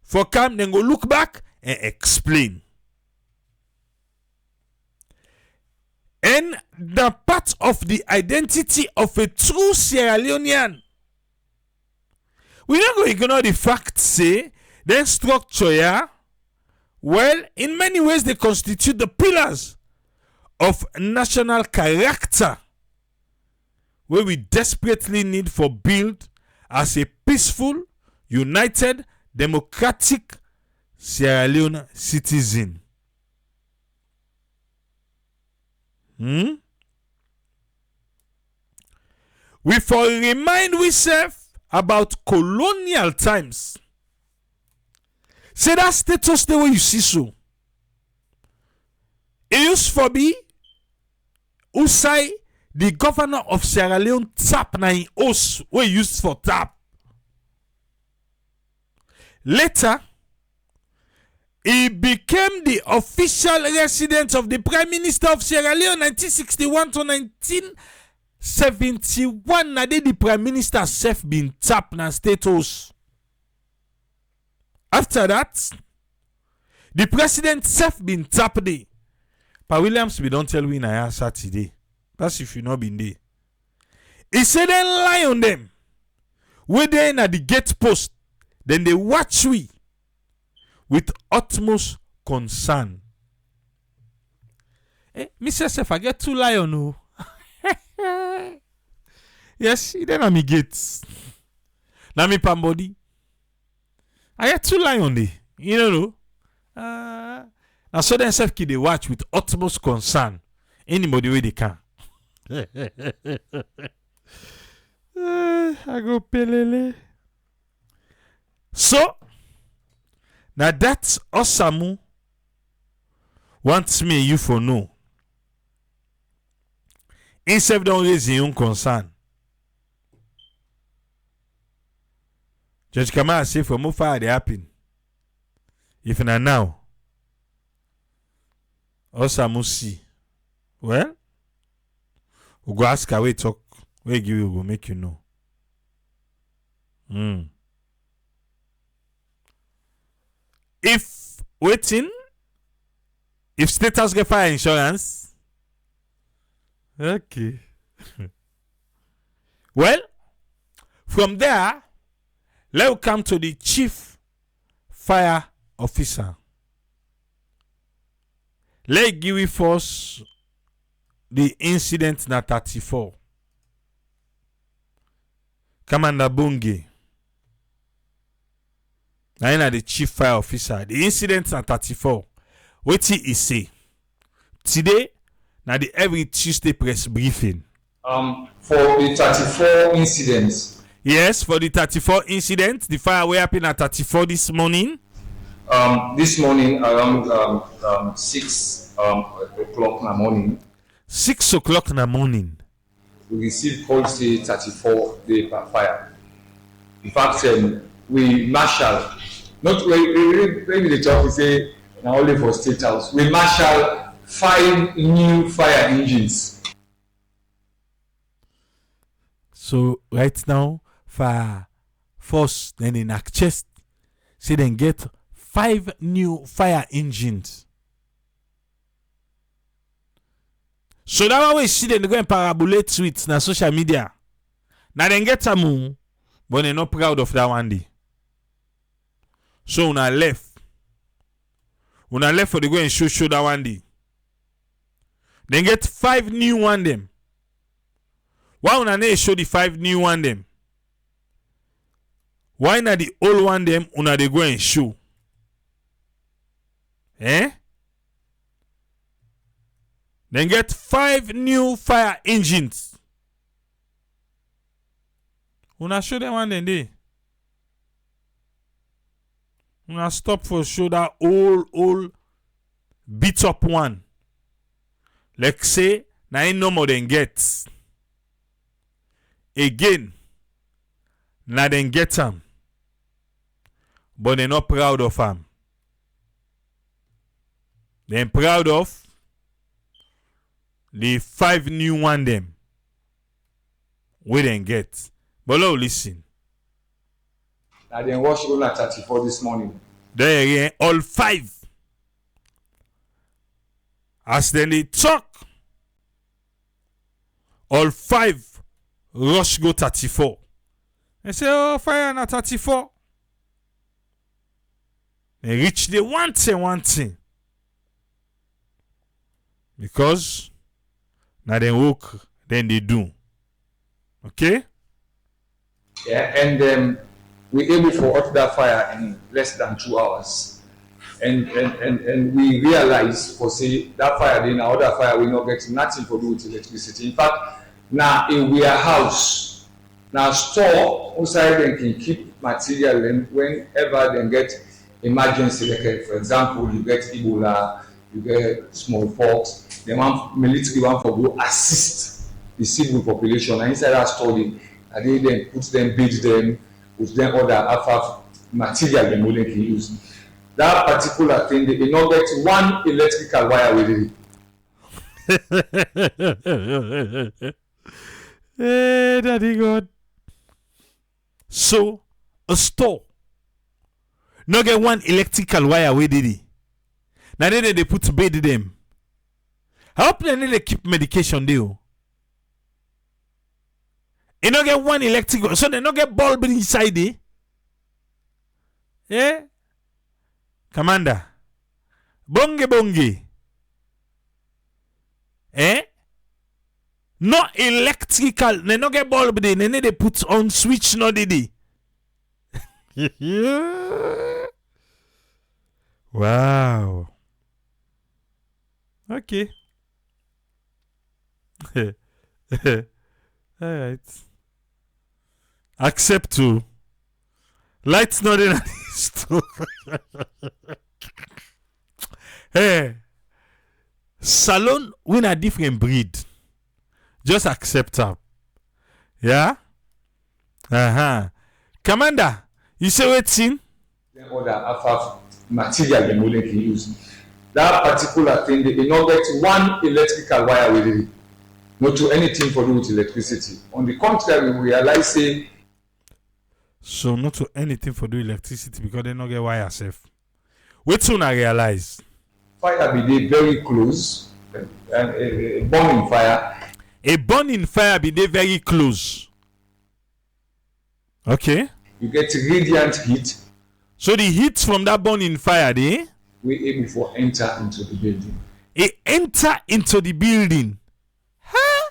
for come then go look back and explain. And the part of the identity of a true Sierra Leonean. We not going to ignore the fact, say, then structure, yeah, well, in many ways they constitute the pillars of national character, where we desperately need for build as a peaceful, united, democratic Sierra Leone citizen. We for remind ourselves about colonial times. Say that status the way you see so. It used for be Usai, the governor of Sierra Leone, tap na in os we used for tap. Later, he became the official resident of the Prime Minister of Sierra Leone 1961 to 1971. Na the Prime Minister self been tap na status. After that, the President self been tap day. Pa Williams we don't tell we na Saturday. That's if you not been there. He said then lie on them. We there at the gate post. Then they watch we with utmost concern. Mr. Sef, I get 2 lion. Oh. Yes, then I'm gates. Now me pambody. I get 2 lion there. You know. Now so then self they watch with utmost concern. Anybody way they can. I go pelele. So now that's Osamu wants me you for know. Instead don't raise your own concern. Judge Kamara say for more fire they happen. If not now, Osamu see. Well, we go ask her we talk. We give you go make you know. If waiting, if status get fire insurance, okay. Well, from there, let's come to the chief fire officer. Let's give you first the incident na 34. Commander Bunge. Now the chief fire officer. The incident at 34. What he say? Today, now the every Tuesday press briefing. For the 34 incidents. Yes, for the 34 incidents, the fire will happen at 34 this morning. This morning around 6 o'clock in the morning. 6 o'clock in the morning. We received call say 34 day fire. In fact, we marshal. Not maybe the talk we say now only for State House. We marshal 5 new fire engines. So right now, for force then in chest, say then get 5 new fire engines. So that one we see them go and parabolate tweets na social media. Now then get a move, but they're not proud of that one day. So una left for the go and show that one day. Then get 5 new one them. Why una ne show the 5 new one them? Why not the old one them una they go and show? Then get 5 new fire engines. Una show them one then day. Una stop for show that old beat up one. Like say, na ain't no more than get. Again, na then get them. But they're not proud of them. They're proud of the 5 new one them. We then get. But now listen. I then watch all at 34 this morning. There again, all 5. As then they talk, all 5 rush go 34. They say, oh, fire na 34. They reach the one thing. Because now they work, then they do. Okay? Yeah, and we able to out that fire in less than 2 hours. And we realize for say that fire then other fire will not get nothing to do with electricity. In fact, now a warehouse, now store outside them can keep material and whenever they get emergency, like for example, you get Ebola, you get smallpox, the one military one for go assist the civil population and inside that store and they then put them, beat them, put them other alpha material they only can use. That particular thing, they not get one electrical wire with it. Hey, Daddy God. So, a store not get one electrical wire with it. Now then they put bed them. How then they keep medication there? They not get one electrical, so they not get bulb inside it. Yeah? Commander. Bonge. No electrical. They no get bulb there. They put on switch no did. Wow. Okay. Alright. Accept to. Lights not in store. Hey. Salon win a different breed. Just accept her. Yeah? Commander, you say what's in? The other alpha material they only can use. That particular thing, they not get one electrical wire with it. Not to anything for do with electricity. On the contrary, we realize say. So not to anything for do electricity because they not get wire safe. Wait soon I realize. Fire be dey very close. And a burning fire. A burning fire be dey very close. Okay. You get radiant heat. So the heat from that burning fire, we able to enter into the building. It enter into the building. Huh?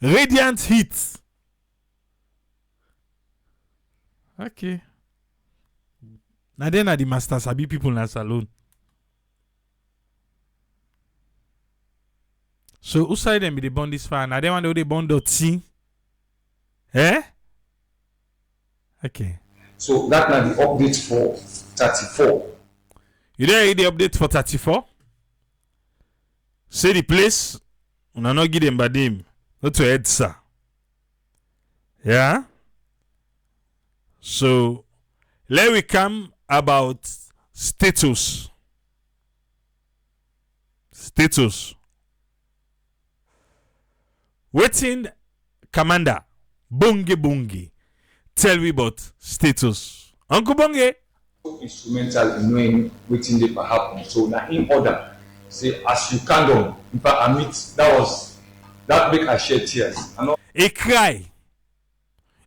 Radiant heat. Okay. Now then are the master sabi people in the salon. So who side them be the bond this fire? Now they want to the bond dot C. Eh? Okay. So that na the update for 34. You there the update for 34? Say the place. Una not give them by them. Not to head, sir. Yeah? So let we come about status. Status. Waiting commander. Bunge. Tell me about status. Uncle Bunge. Instrumental in knowing waiting they happen. So now in order, say as you can do. In fact, I meet that make I shed tears. He cry.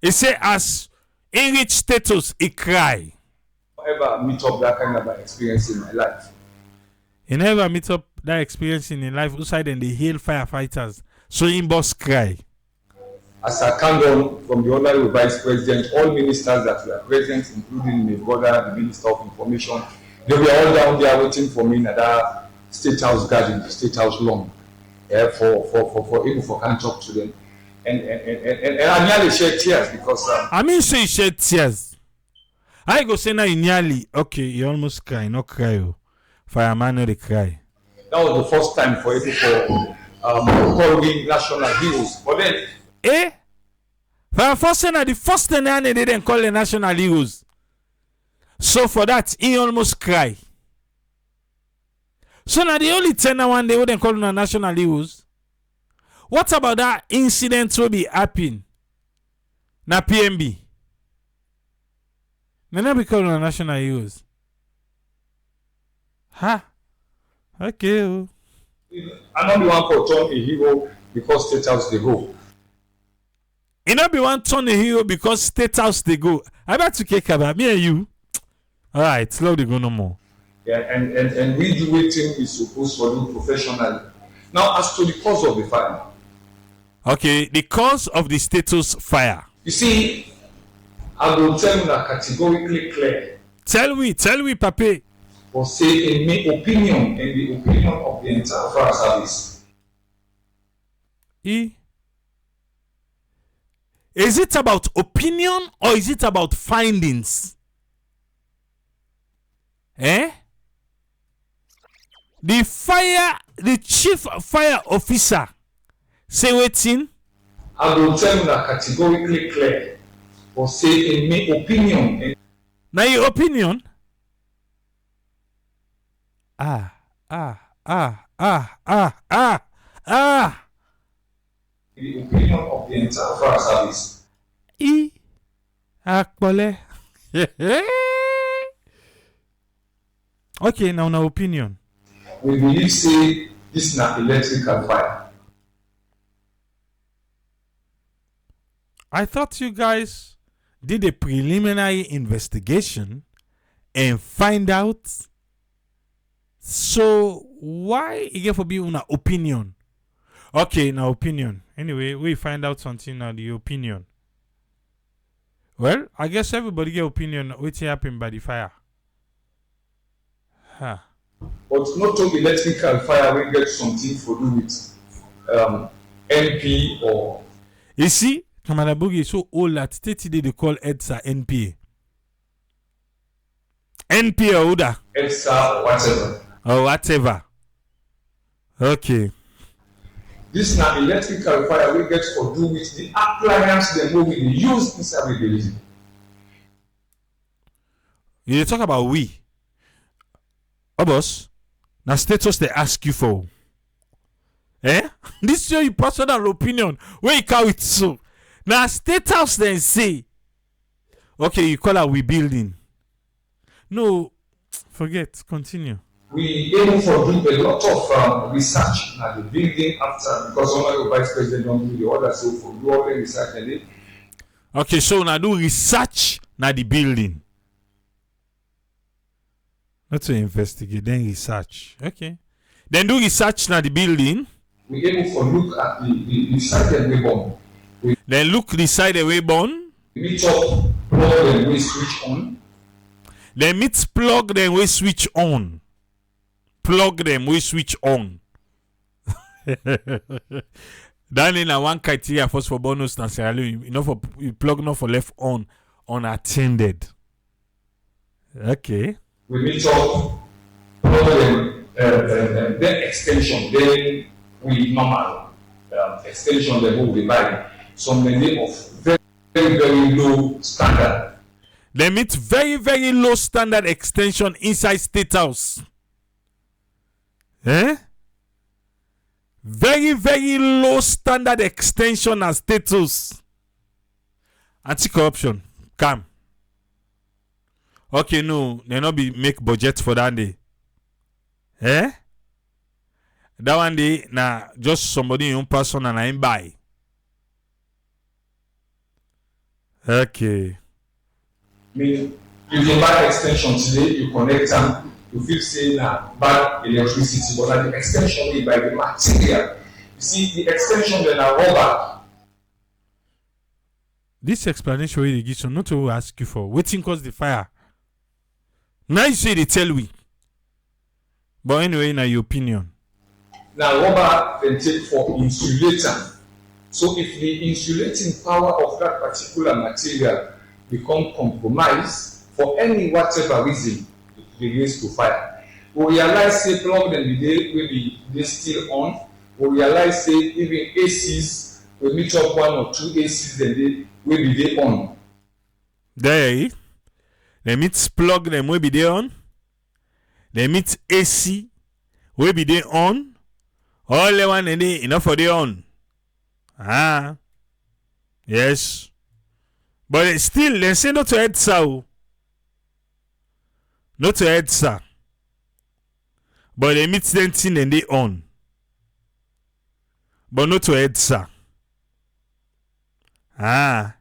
He say as in reach status, he cry. Ever meet up that kind of experience in my life. He never meet up that experience in his life outside and they hail firefighters. So in boss cry. As I come down from the honorable vice president, all ministers that were present, including my brother, the minister of information, they were all down there waiting for me in that state house garden, the state house lawn, for able for can talk to them. And I nearly shed tears because I mean say you shed tears. I go say now you nearly okay, you almost cry, not cry. Oh. Fireman no they cry. That was the first time for able for calling national heroes. But then for the first thing they didn't call the national heroes. So for that, he almost cry. So now the only 10 one they wouldn't call them national heroes. What about that incident will be happening? Na PMB. They never call them national heroes. Ha. Okay. I'm not the one for turn a hero because state house they go. You not be one turn a hero because state house they go. I bet to kick about me and you. All right, slow they go no more. Yeah, and we do waiting is supposed to do professionally. Now, as to the cause of the fire. Okay, the cause of the status fire. You see, I will tell you that categorically clear. Tell me, Pape. Or say in my opinion, in the opinion of the entire fire service. Is it about opinion or is it about findings? The chief fire officer say waiting. I will tell you that categorically clear. Or say in my opinion. Now your opinion? The opinion of the entire fire service. Akpole. Okay, now opinion. We believe say this is an electrical fire. I thought you guys did a preliminary investigation and find out. So why you get for be una opinion? Okay, now opinion. Anyway, we find out something now. The opinion. Well, I guess everybody get opinion. What happened by the fire? Huh. But not to electrical fire, we get something for do with NP or. You see, Kamara Boogie is so old that today they call EDSA NPA. NPA or Uda? EDSA or whatever. Or whatever. Okay. This is an electrical fire we get for do with the appliance that we use inside the building. You talk about we. Oh, boss. Now status they ask you for. This is your personal opinion. Where you call it so? Now status then say. Okay, you call it we building. No, forget. Continue. We able for doing a lot of research at the building after because Honorable Vice President don't do the order, so for do all the research and it. Okay, so now do research na the building. Not to investigate, then research. Okay. Then do research na the building. We able for look at the side that we born. Then look the side the way born. We meet up, plug and we switch on. Them meet plug them we switch on. Plug them we switch on. That in a one criteria first for bonus na Sierra Leone. You know for you plug not for left on unattended. Okay. We meet up, plug them, then extension, then we normal extension then we divide. Some many of very, very, very low standard. They meet very, very low standard extension inside State House. Eh? Very, very low standard extension and status. Anti-corruption. Come. Okay, no. They not be make budget for that day. Eh? That one day, nah, just somebody in own person and I buy. Okay. I mean, if you buy extension today, you connect them, you feel say na bad electricity, but like the extension you buy the material. You see, the extension then are rubber. This explanation we give, so not to ask you for. Waiting cause the fire. Now you say they tell we. But anyway, in your opinion. Now rubber then take for insulator. So if the insulating power of that particular material become compromised for any whatever reason, it begins to fire. We realize say plug them the day will be they still on. We realize say even ACs we meet up 1 or 2 ACs then they will be they on. There, they meet plug them will be there on. They meet AC will be there on. All the one and they enough for they on. Ah, yes. But still, they say not to EDSA. Not to EDSA. But they meet them thing and they on. But not to EDSA. Ah.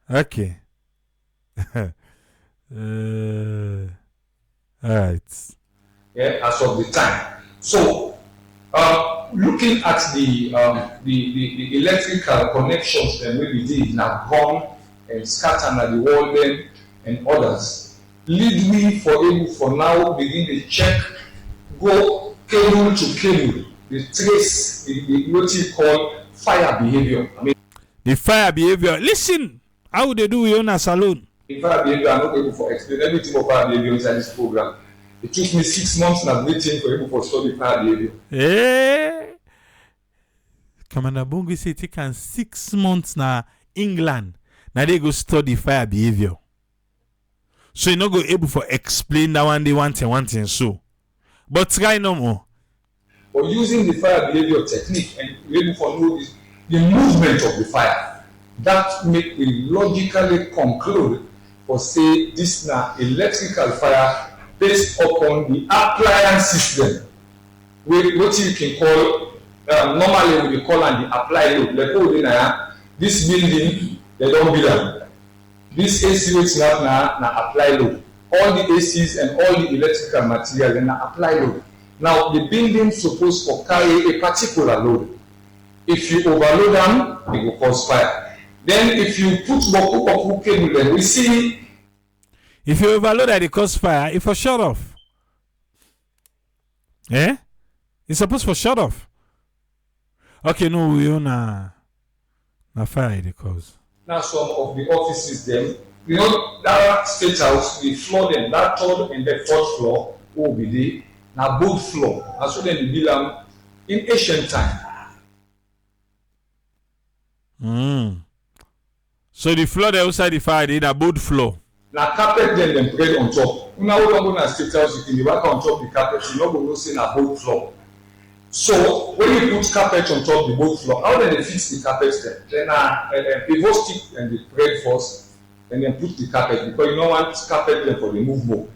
Okay. Alright. Yeah, as of the time. So, looking at the electrical connections that we did now gone and scattered at the wall then and others, lead me for now begin to check, go cable to cable, the trace the what you call fire behavior. I mean the fire behavior. Listen, how they do it on a salon. The fire behavior, I'm not able to explain everything about fire behavior inside this program. It took me 6 months now waiting for able to study fire behavior. Eh? Commander Bongo say it can 6 months now England. Now they go study fire behavior. So you not go able to explain that one day one thing so. But try no more. But using the fire behavior technique and able to know the movement of the fire, that make we logically conclude or say this now electrical fire based upon the appliance system, what you can call normally we call the apply load. Like this building they don't build them. This AC which now apply load. All the ACs and all the electrical material then apply load. Now the building supposed to carry a particular load. If you overload them, it will cause fire. Then if you put more cable, then we see. If you overload that, it cause fire. If for shut off, eh? It's supposed for shut off. Okay, no, we own a fire. It cause. Now some of the offices, them, you know, that State House, the floor, then that third and the fourth floor will be there. Now both floor, and so then the build in ancient time. So the floor that outside the fire, they that both floor. Now carpet then spread on top. Now we don't go to State House, you can work on top the carpet. You not go to say na both floor. So when you put carpet on top the both floor, how then they fix the carpet then? Then pivot stick and the thread first, and then put the carpet because you don't want carpet then for the movement.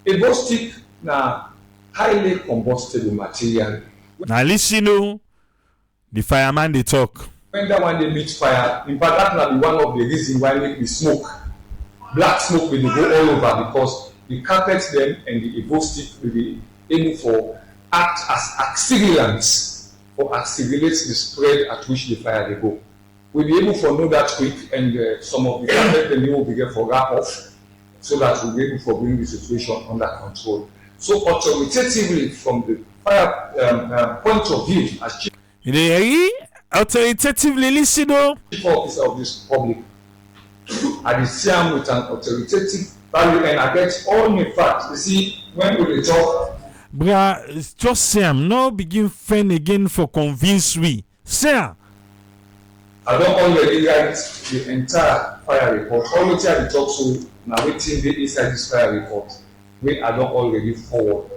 Pivot stick na highly combustible material. Now listen, the fireman they talk. When that one they meet fire, in fact that will be one of the reasons why make the smoke. Black smoke will go all over because the carpet then and the evo stick will be able for act as accelerants or accelerate the spread at which the fire they go. We'll be able to know that quick and some of the carpet then will be get for wrap off so that we'll be able to bring the situation under control. So authoritatively, from the fire point of view, as chief authoritatively listen officer of this public, I descend with an authoritative value and I get all the facts. You see, when we talk, bruh, just say I'm not begin friend again for convince we. Say I don't already write the entire fire report. All the time we talk so now waiting the inside this fire report. We I don't already forward.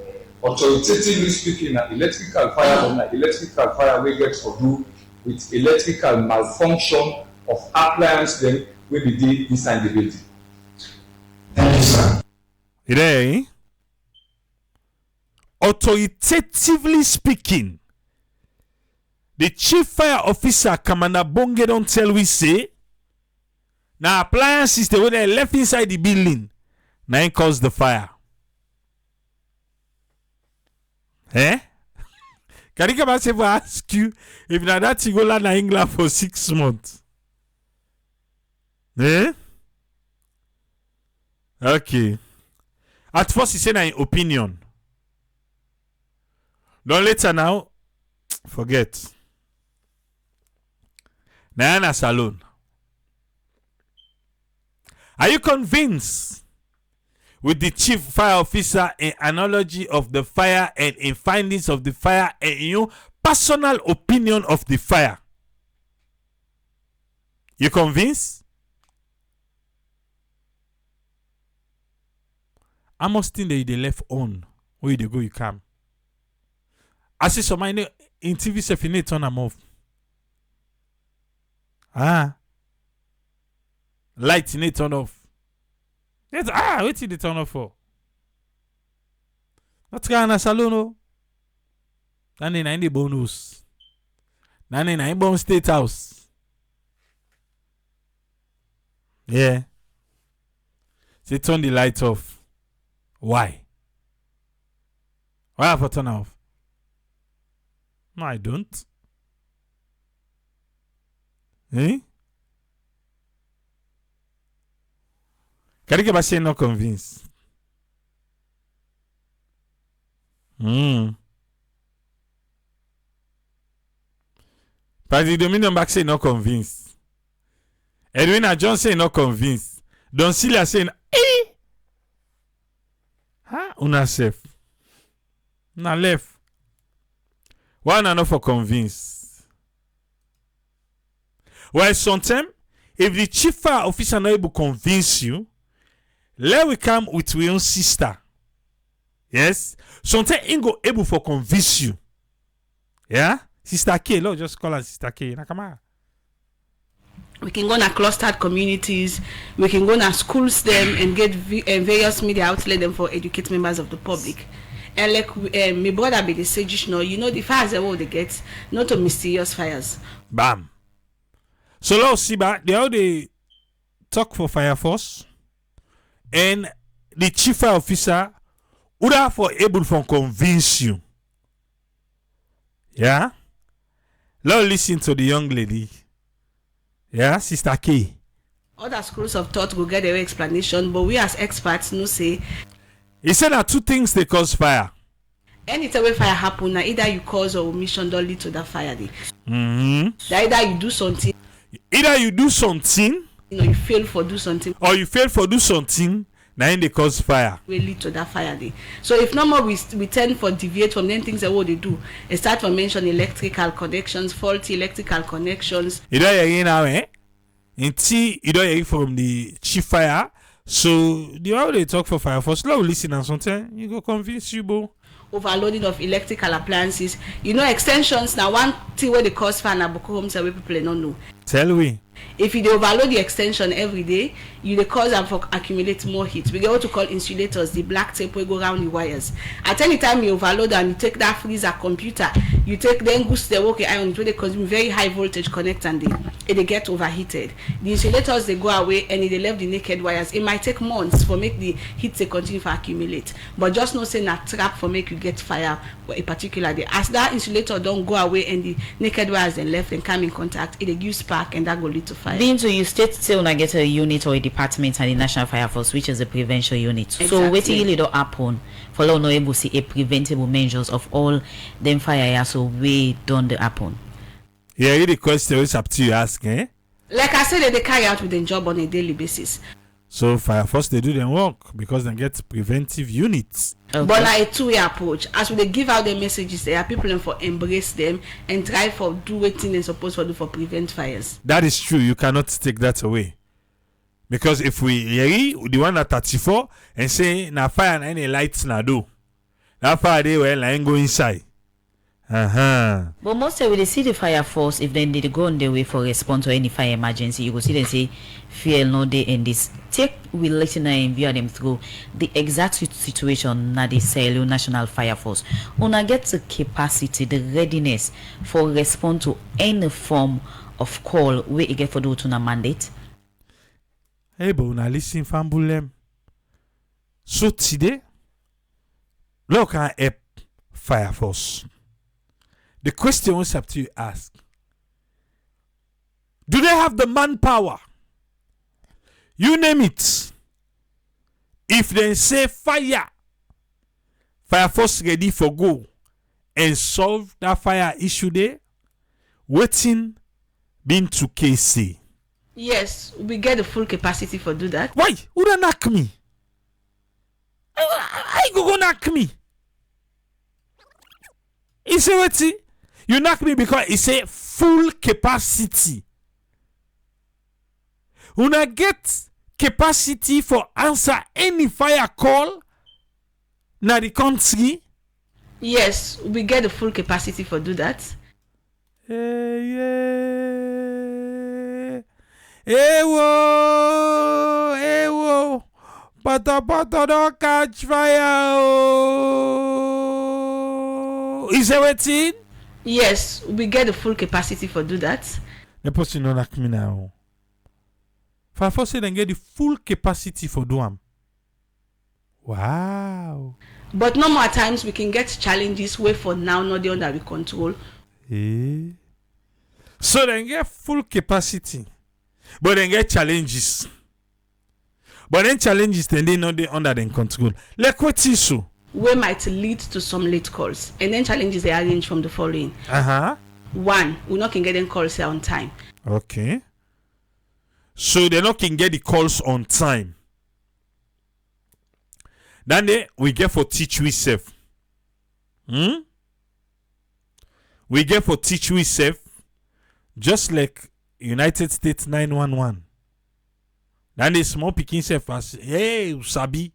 Authoritatively speaking, an electrical fire on an electrical fire we get to do with electrical malfunction of appliance then will be did inside the building. Thank you, sir. You there? Authoritatively speaking, the chief fire officer Kamana Bonge don't tell we say now appliances the way they left inside the building now caused the fire. Eh? Can you come and say for ask you if now that you go land in England for 6 months? Eh? Okay. At first he said an opinion. Don't later now forget. Nana Salon. Are you convinced with the chief fire officer in analogy of the fire and in findings of the fire and in your personal opinion of the fire? You convinced? I must think that they left on. Where they go, you come. I see some in TV self you need turn them off. Light need turn off. Yes, what did they turn off for? Not going to salon. Then in the bonus. Then in Bone State House. Yeah. They turn the light off. Why? Why have I turn off? No, I don't. Eh? Can you say not convinced? But the Dominion back say not convinced. Edwina John say not convinced. Don Celia saying, eh? Una safe. Una left. Why not for convinced? Well, sometimes, if the chief fire officer not able to convince you, let we come with your own sister. Yes? Sometimes he go able for convince you. Yeah? Sister K, Lord, just call her Sister K. Nakama. We can go to clustered communities. We can go to schools them and get various media outlets them for educate members of the public. And like my brother be the sage, you know the fires that what they get, not to mysterious fires. Bam. So let's see back. They talk for Fire Force and the chief fire officer would have for able to convince you. Yeah? Let's listen to the young lady. Yeah, Sister K. Other schools of thought will get their explanation, but we as experts know say. He said that two things they cause fire. Anytime where fire happen, now either you cause or omission don't lead to that fire day. Either you do something. Either you do something. You fail for do something. Or you fail for do something. Now they cause fire. Will lead to that fire day. So if no more we tend for deviate from them things that what they do. They start to mention electrical connections, faulty electrical connections. You don't hear now, eh? Until you don't hear from the chief fire. So the way they talk for Fire Force, now listen and something you go convince you, bo. Overloading of electrical appliances. You know extensions now one thing where they cause fire na Boko homes where people don't know. Tell we. If you overload the extension every day, you dey cause them for accumulate more heat. We get what to call insulators, the black tape will go around the wires. At any time you overload and you take that freezer computer, you take then goose the working iron where they consume very high voltage connect and they get overheated. The insulators they go away and they left the naked wires. It might take months for make the heat to continue to accumulate. But just not saying that trap for make you get fire a particular day. As that insulator don't go away and the naked wires then left and come in contact, it gives spark. spark, and that will lead to fire. Being to you state still not get a unit or a department and the National Fire Force, which is a prevention unit. Exactly. So waiting really don't happen for no able to see a preventable measures of all them fire so we don't happen. Yeah, the question is up to you ask, eh? Like I said, they carry out with the job on a daily basis. So fire force they do their work because they get preventive units. Okay. But like a two-way approach. As we they give out the messages, there are people for embrace them and try for do what they're supposed to do for prevent fires. That is true. You cannot take that away. Because if we the one at 34 and say na fire and any lights na do, that fire they will like go inside. But most of they see the fire force if they need to go on their way for response to any fire emergency. You go see them say fear no day in this. Take we listen and view them through the exact situation na the Leone National Fire Force. Una get the capacity, the readiness for respond to any form of call where you get for do to na mandate. Hey, but una listen fambulem. So today, look at help fire force. The question was up to you ask. Do they have the manpower? You name it. If they say fire force ready for go and solve that fire issue there, waiting been to KC. Yes, we get the full capacity for do that. Why? Who don't knock me? I go knock me. You say what? You knock me because it's a full capacity. Una get capacity for answer any fire call na the country. Yes, we get the full capacity for do that. Ewo, pata don't catch fire. Oh. Is that what it? Yes, we get the full capacity for do that. The person don't like me now. Fire force say they get the full capacity for do am. Wow. But no more times we can get challenges where for now not the under we control. So they get full capacity, but they get challenges. But then challenges then they not they under them control. Like what issue? Where might lead to some late calls, and then challenges they arrange from the following. One, we not can get them calls here on time. Okay. So they not can get the calls on time. Then we get for teach we safe. We get for teach we safe, just like United States 911. Then the small picking safe as hey Sabi.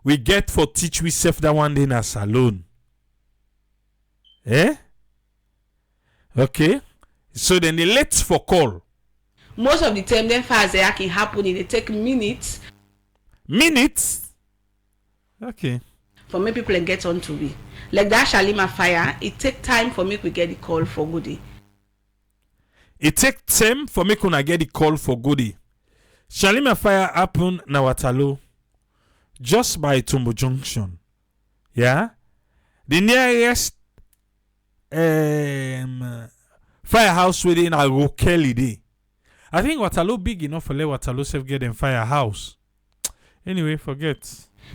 We get for teach we safe that one day in a salon. Okay. So then they late for call. Most of the time, then fires they can happen. They take minutes. Minutes? Okay. For me people and get on to be. Like that Shalima fire, it take time for me to get the call for goodie. It take time for me to get the call for goodie. Shalima fire happen na Waterloo. Just by Tumbo Junction. Yeah? The nearest firehouse within a Rokeli day. I think Waterloo big enough for let Waterloo self get them firehouse. Anyway, forget.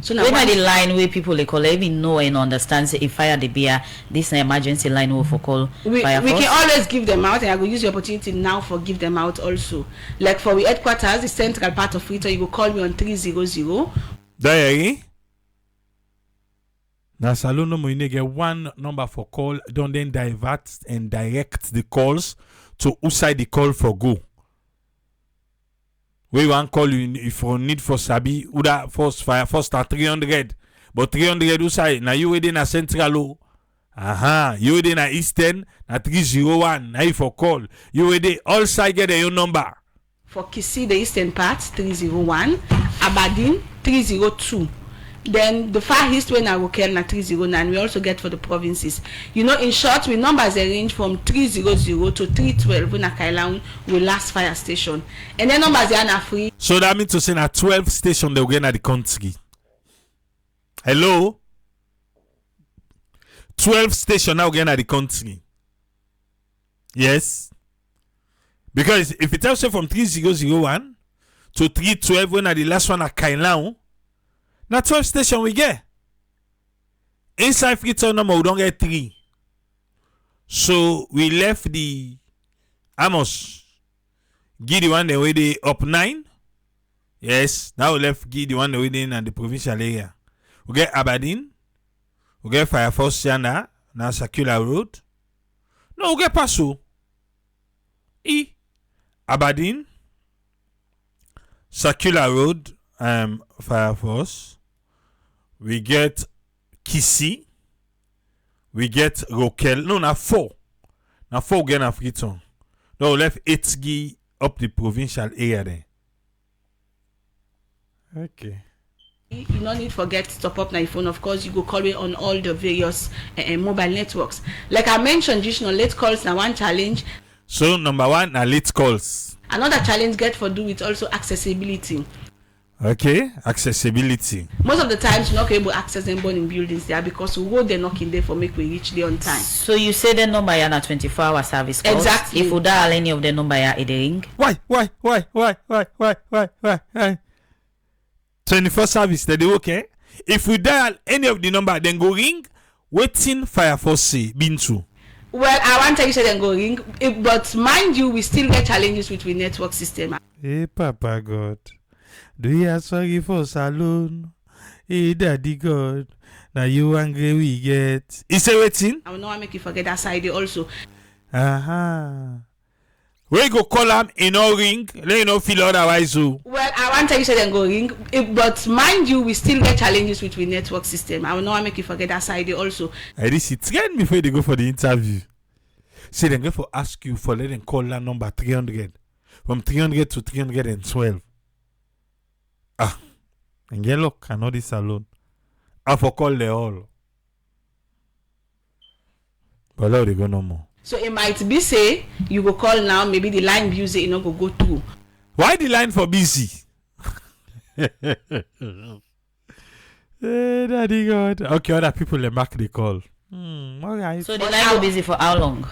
So now when the line where people they call even know and understand say if fire the beer, this emergency line will for call fire we force. can always give them out, and I will use the opportunity now for give them out also. Like for the headquarters, the central part of Rito, you will call me on 300. Diary. Now, salon no more, you get one number for call. Don't then divert and direct the calls to who side the call for go. We want call you if you need for Sabi, who that first fire first at 300, but 300 who side now you within a central. You within a eastern at 301. Now you for call you within all side get your number. For Kisi, the eastern part 301, Aberdeen 302. Then the far east when I will care na 309. We also get for the provinces. You know, in short, we numbers they range from 300 to 312 when Kailaun will last fire station. And then numbers they are not free. So that means to say na 12 station they will get at the country. Hello? 12 station now get at the country. Yes. Because if it tells you from 3001 to 312, when are the last one at Kainlao, now 12 station we get. Inside Freetown number, we don't get 3. So we left the Amos. Give the one the way they up 9. Yes, now we left give the one the way they in the provincial area. We get Aberdeen. We get Fire Force Yana, now Circular Road. No, we get Paso. Aberdeen, Circular Road, Fire Force. We get Kisi. We get Rokel. No, now 4. Now 4 again of Freetown. Now we left 8 gi up the provincial area there. Okay. You no need forget to top up my phone. Of course, you go call me on all the various mobile networks. Like I mentioned, just late calls now one challenge. So number 1 are late calls. Another challenge get for do with also accessibility. Okay, accessibility. Most of the times you're not able to access them in buildings there because we go there knocking there for make we reach there on time. So you say the number is a 24-hour service calls. Exactly. If we dial any of the number is the ring. Why? 24 service, that they okay? If we dial any of the number, then go ring, waiting Fire Force say, been through. Well, I want to you say then go ring, but mind you, we still get challenges with the network system. Hey, Papa God, do you are sorry for salon? Hey, Daddy God, now you angry we get. Is it waiting? I will not make you forget that side also. We go call them in no ring, let you know feel otherwise. Well, I want to you say then go ring, but mind you, we still get challenges with the network system. I will not make you forget that side also. I see train before they go for the interview. See, they go for ask you for letting call that number 300. From 300 to 312. And get luck, I know this alone. I for call the all. But now they go no more. So it might be say you go call now, maybe the line busy, you know, go through. Why the line for busy? Daddy God. Okay, other people they mark the call. Alright. So the line go busy for how long?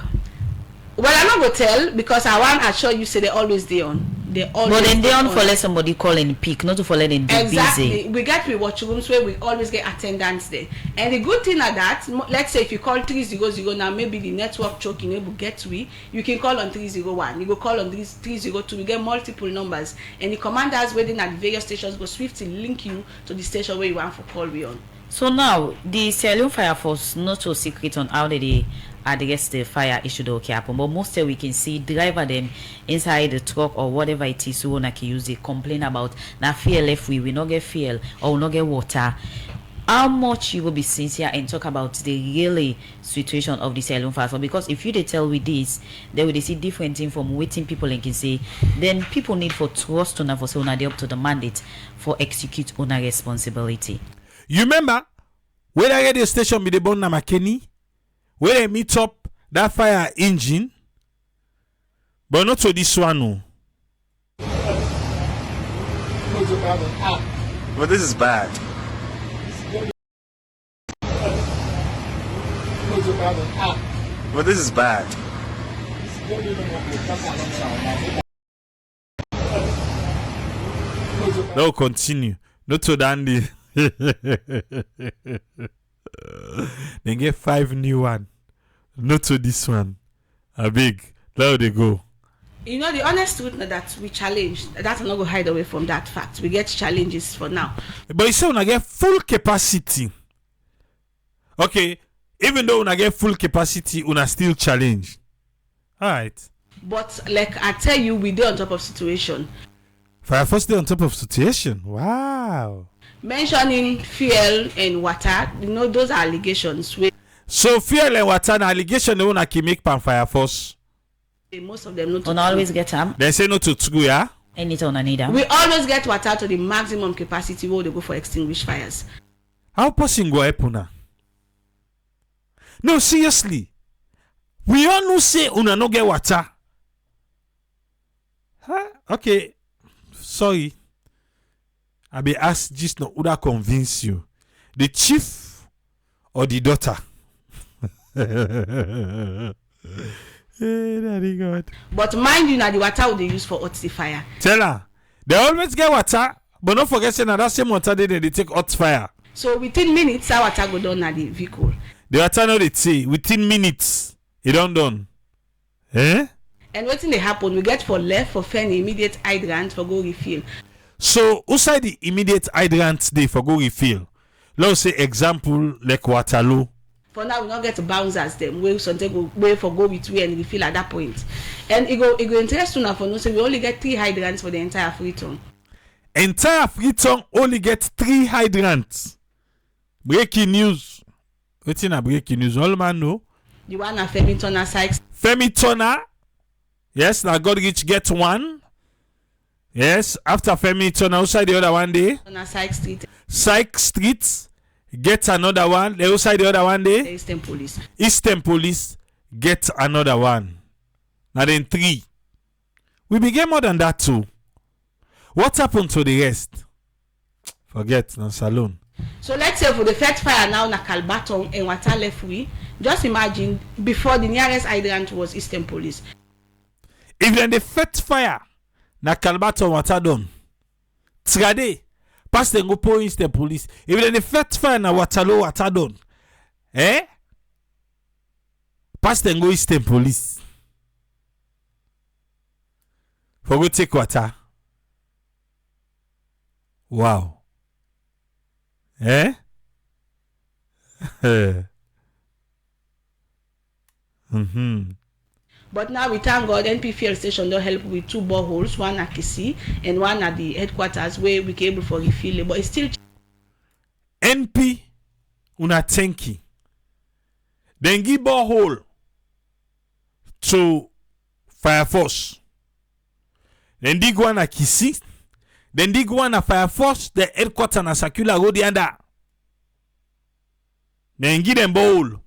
Well, I'm not going to tell because I want to assure you say they always day on. They always. But then they on for let somebody call and pick, not to for let them be exactly. busy. We get watch rooms where we always get attendance there. And the good thing at that, let's say if you call 300 now, maybe the network choking able get we, you can call on 301. You go call on 302. We get multiple numbers, and the commanders waiting at the various stations go swiftly link you to the station where you want for call we on. So now the Sierra Leone Fire Force not so secret on how they address the fire issue that okay happen, but most we can see driver them inside the truck or whatever it is so one can use it complain about now fuel if we not get fuel or we not get water. How much you will be sincere and talk about the really situation of the Sierra Leone Fire Force? Because if you they tell with this, they will see different thing from waiting people and can say then people need for trust on for so they up to the mandate for execute on a responsibility. You remember when I radio station with the born na Makeni, where they meet up that fire engine, but not to this one. No. But this is bad. But this is bad. No, continue. Not to dandy. They get 5 new one. Not to this one. A big. There they go. You know, the honest truth is that we challenge. That's not going to hide away from that fact. We get challenges for now. But you say when I get full capacity. Okay. Even though when I get full capacity, when I still challenge. Alright. But like I tell you, we do on top of situation. Fire Force on top of situation. Wow. Mentioning fuel and water, you know, those are allegations. So fuel and water an allegation they want to make pan Fire Force. Most of them not. On always get them. They say no to true, yeah? Anytime I need them. We always get water to the maximum capacity where they go for extinguish fires. How person go happen now? No, seriously. We all know say una no get water. Huh? Okay. Sorry. I be asked just not would I convince you. The chief or the daughter? Daddy God. But mind you, now the water they use for hot the fire. Tell her. They always get water, but don't forget say that same water they take hot fire. So within minutes, our water go down at the vehicle. The water no they say within minutes it done. Eh? And what thing they happen, we get for left for fair immediate hydrant for go refill. So outside the immediate hydrant they for go refill. Let's say example like Waterloo. For now, we not get to bounce as them. We something go wait for go between and refill at that point. And it go interesting now for no say we only get 3 hydrants for the entire Freetown. Entire Freetown only get 3 hydrants. Breaking news. What's in a breaking news? All man know. The one at Femi Turner Sykes. Femi Turner. Yes, now Godrich get 1. Yes, after Femi Turner, outside the other one day. Turner Sykes Street. Sykes Street. Get another one. The outside the other one day. The Eastern Police. Eastern Police. Get another one. Now then 3. We began more than that too. What happened to the rest? Forget, no saloon. So let's say for the first fire now na Kalbaton and water left we. Just imagine before the nearest hydrant was Eastern Police. If then the first fire na Kalbaton water done. Trade. Pass the go po Eastern Police. If then the first fire na Waterloo water done. Eh? Pass the go Eastern Police. For go take water. Wow. Eh? But now we thank God NP fuel station don't help with 2 boreholes, one at KC and one at the headquarters where we can able for refill. But it's still NP una tanky. Then give borehole to Fire Force. Then dig one at Kisi. Then dig one at Fire Force, the headquarters na Circular Road yanda. Then give them borehole.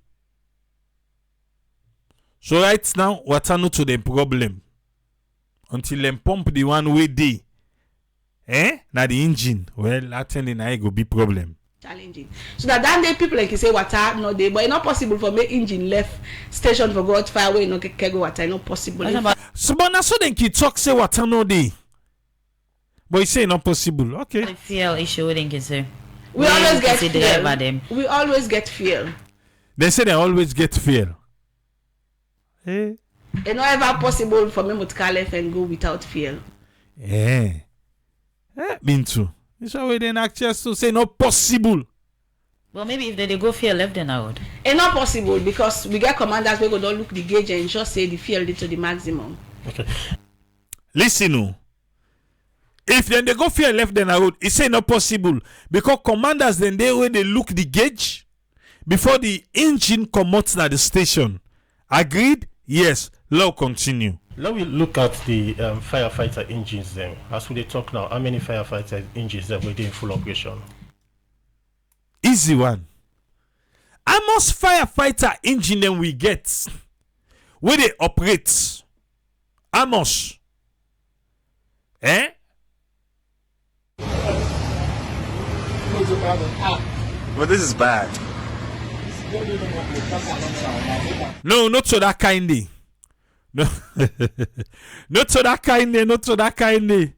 So right now, water no to the problem. Until them pump the one way day. Eh? Now the engine. Well, that thing na go be problem. challenging. So that day people like you say water no day, but it's not possible for make engine left station for God fire away no get go water. It's not possible. So but now so then ki talk say water no day. But you say not possible. Okay. The fuel issue we didn't say. We always get fuel. We always get fuel. They say they always get fuel. Eh? It's not ever possible for me to call left and go without fuel. Mean too. It's why they actually to say not possible. Well, maybe if they go fuel left then I would. It's not possible because we get commanders we go don't look the gauge and just say the fuel to the maximum. Okay. Listen, no. If then they go fuel left then I would, it's say not possible because commanders then they when they look the gauge before the engine come out at the station. Agreed? Yes. Now continue. Now we look at the firefighter engines then. As we talk now, how many firefighter engines that were in full operation? Easy one. How much firefighter engine then we get? Where they operate? How much? Eh? But this is bad. No, not to that kind day. No, not to that kind day, not to that kind day.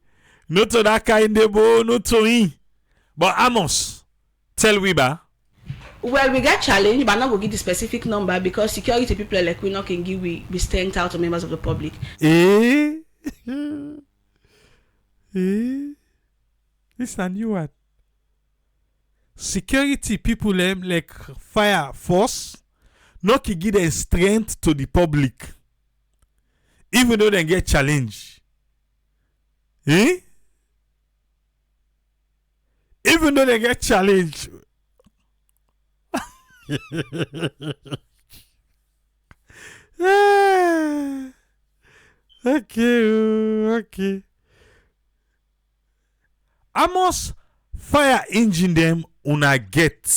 Not to that kind day, bo, not to me. But Amos, tell we ba. Well, we get challenged, but I'm not going to give the specific number because security people like we not can give we strength out to members of the public. This a new one. Security people like fire force not can give their strength to the public. Even though they get challenged. Even though they get challenged. Okay. Amos fire engine them una get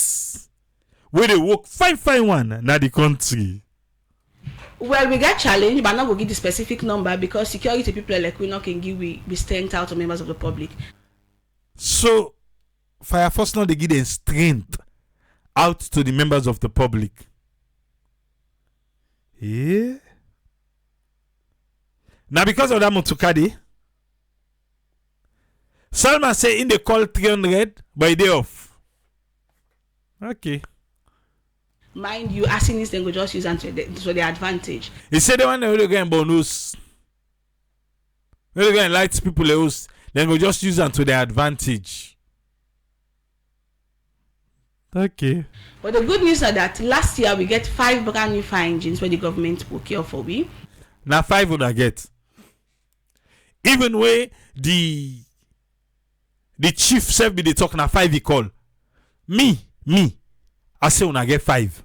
where they work fine one na the country. Well, we get challenged, but I'm not going to give the specific number because security people like we not can give we strength out to members of the public. So, fire force now they give them strength out to the members of the public. Yeah. Now because of that Mutukadi, Salman say in the call 300 by day off. Okay. Mind you, arsonists then go just use them to their advantage. He said the one that will go and bonus. Will go and light people else, then go just use them to their advantage. Okay. But the good news is that last year we get 5 brand new fire engines where the government procure for we. Now 5 would I get. Even where the chief self be they talk na 5 he call. Me, I say when I get 5.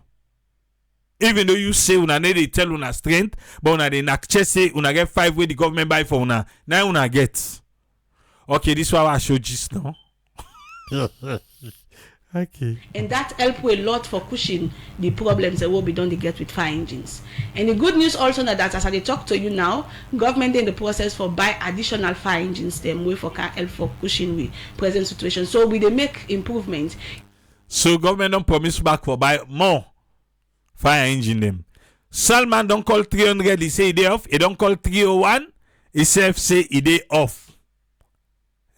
Even though you say una need to tell una strength, but una dey actually say una get 5 where the government buy for una. Now una get. Okay, this is what I show just now. Okay. And that help a lot for pushing the problems that will be done to get with fire engines. And the good news also that as I talk to you now, government in the process for buy additional fire engines them way for can help for pushing with present situation. So we they make improvements. So government don't promise back for buy more fire engine them. Salman don't call 300, he say he off. He don't call 301, he say he off.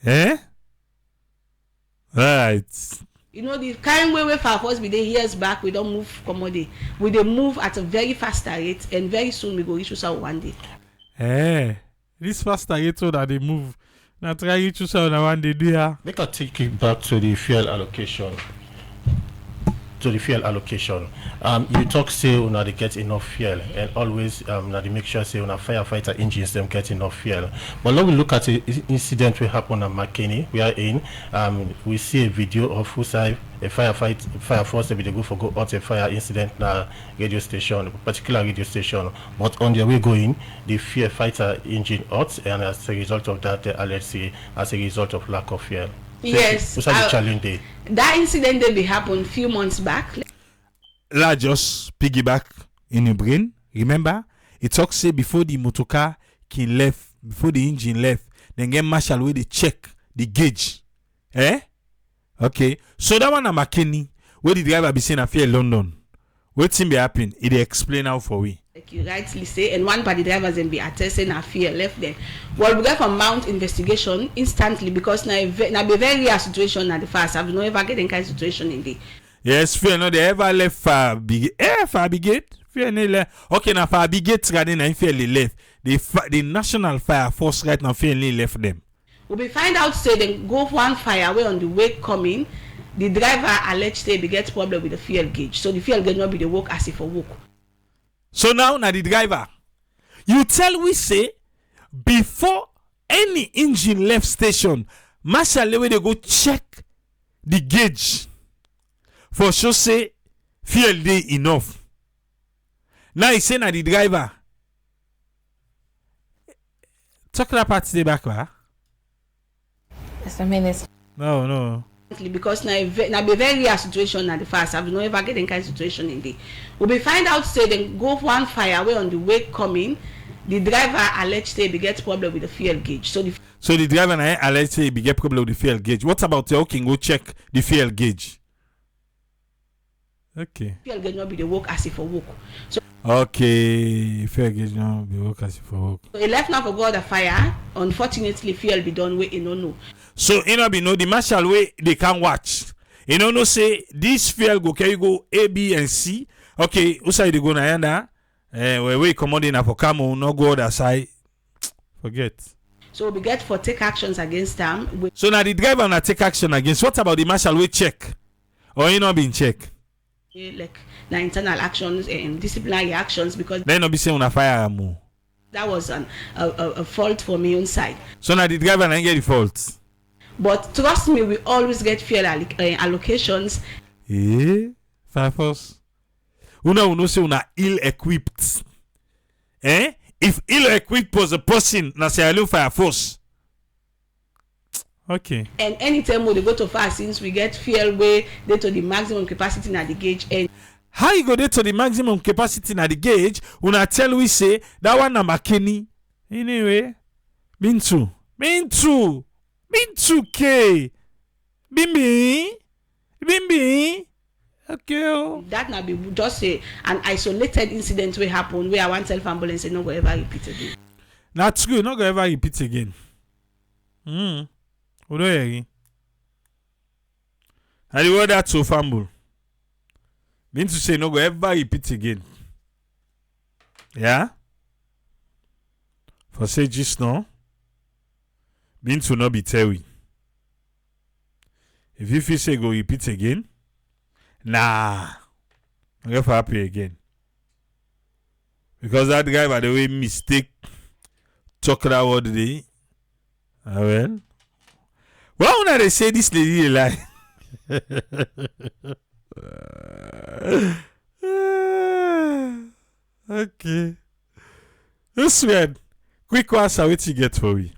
Eh? Right. You know, the kind way for us be the years back, we don't move commodity. We they move at a very faster rate, and very soon we go reach us out one day. Eh, this faster rate so that they move. Now try reach us out one day, do ya? Make a take it back to the fuel allocation. You talk say una they get enough fuel, and always now they make sure say una firefighter engines them get enough fuel. But now we look at the incident we happened at McKinney. We are in we see a video of who side a fire force they go for go out a fire incident na radio station, particular radio station. But on their way going, the firefighter engine out, and as a result of that, the alert say as a result of lack of fuel. Yes, what's the challenge there? That incident that happened few months back. La just piggyback in your brain. Remember, it talks say before the motorcar can left, before the engine left, then get marshal where they check the gauge. Eh? Okay. So that one a McKinney, where the driver be saying a fear London. What thing be happen? It explain how for we. Like you rightly say, and one party drivers then be attesting a fear left there. Well, we got from mount investigation instantly because now be very rare situation at the fast. I've never get any kind of situation in the. Yes, fear no they ever left far big. Far big fear no left. Okay, now far big rather than fear left. The National Fire Force right now fear left them. We find out say they go one fire away on the way coming. The driver alleged they get problem with the fuel gauge, so the fuel gauge not be the work as if for work. So now the driver, you tell we say before any engine left station, marshal where they go check the gauge for sure say fuel dey enough. Now he say the driver. Talk that part stay back, right? Mr. Minister. No. Because now be very rare situation at the fast. I've never get any kind of situation in the. We find out say they go one fire away on the way coming. The driver alleged they get problem with the fuel gauge. So the driver alleged say he get problem with the fuel gauge. What about the okay, go check the fuel gauge? Okay. Fuel gauge not be the work as if for work. So okay, fuel gauge not be work as if for work. So he left now for God a fire. Unfortunately, fuel be done way in no. So you know be know the marshal way they can watch. You know no say this fuel go carry go A, B, and C. Okay, who side they go na yanda? Where we command in for camo, no go other side. Forget. So we get for take actions against them. So now the driver na take action against. What about the marshal we check? Or you not being check? Like the internal actions and disciplinary actions because then not be saying on a fire more. That was a fault for me on side. So now the driver na get the fault. But trust me, we always get fuel allocations. Fire force. Una say una ill-equipped. If ill-equipped was a person, na say alone fire force. Okay. And anytime we go to fire, since we get fuel way they to the maximum capacity na the gauge. And how you go there to the maximum capacity na the gauge? Una tell we say that one na McKinney. Anyway, been two K. Bimbi. Okay. That na be just an isolated incident will happen where I want self ambulance and no go ever repeat again. That's good. Not gonna ever repeat again. We don't hear. And the word that's so fumble. Mean to say no go ever repeat again. Yeah? For say just now. Mean to not be terry. If you feel say go repeat again, nah. I'm gonna happy again. Because that guy, by the way, mistake talk that word today. Well. Why would they say this lady a lie? Okay. This one. Quick answer, what you get for me?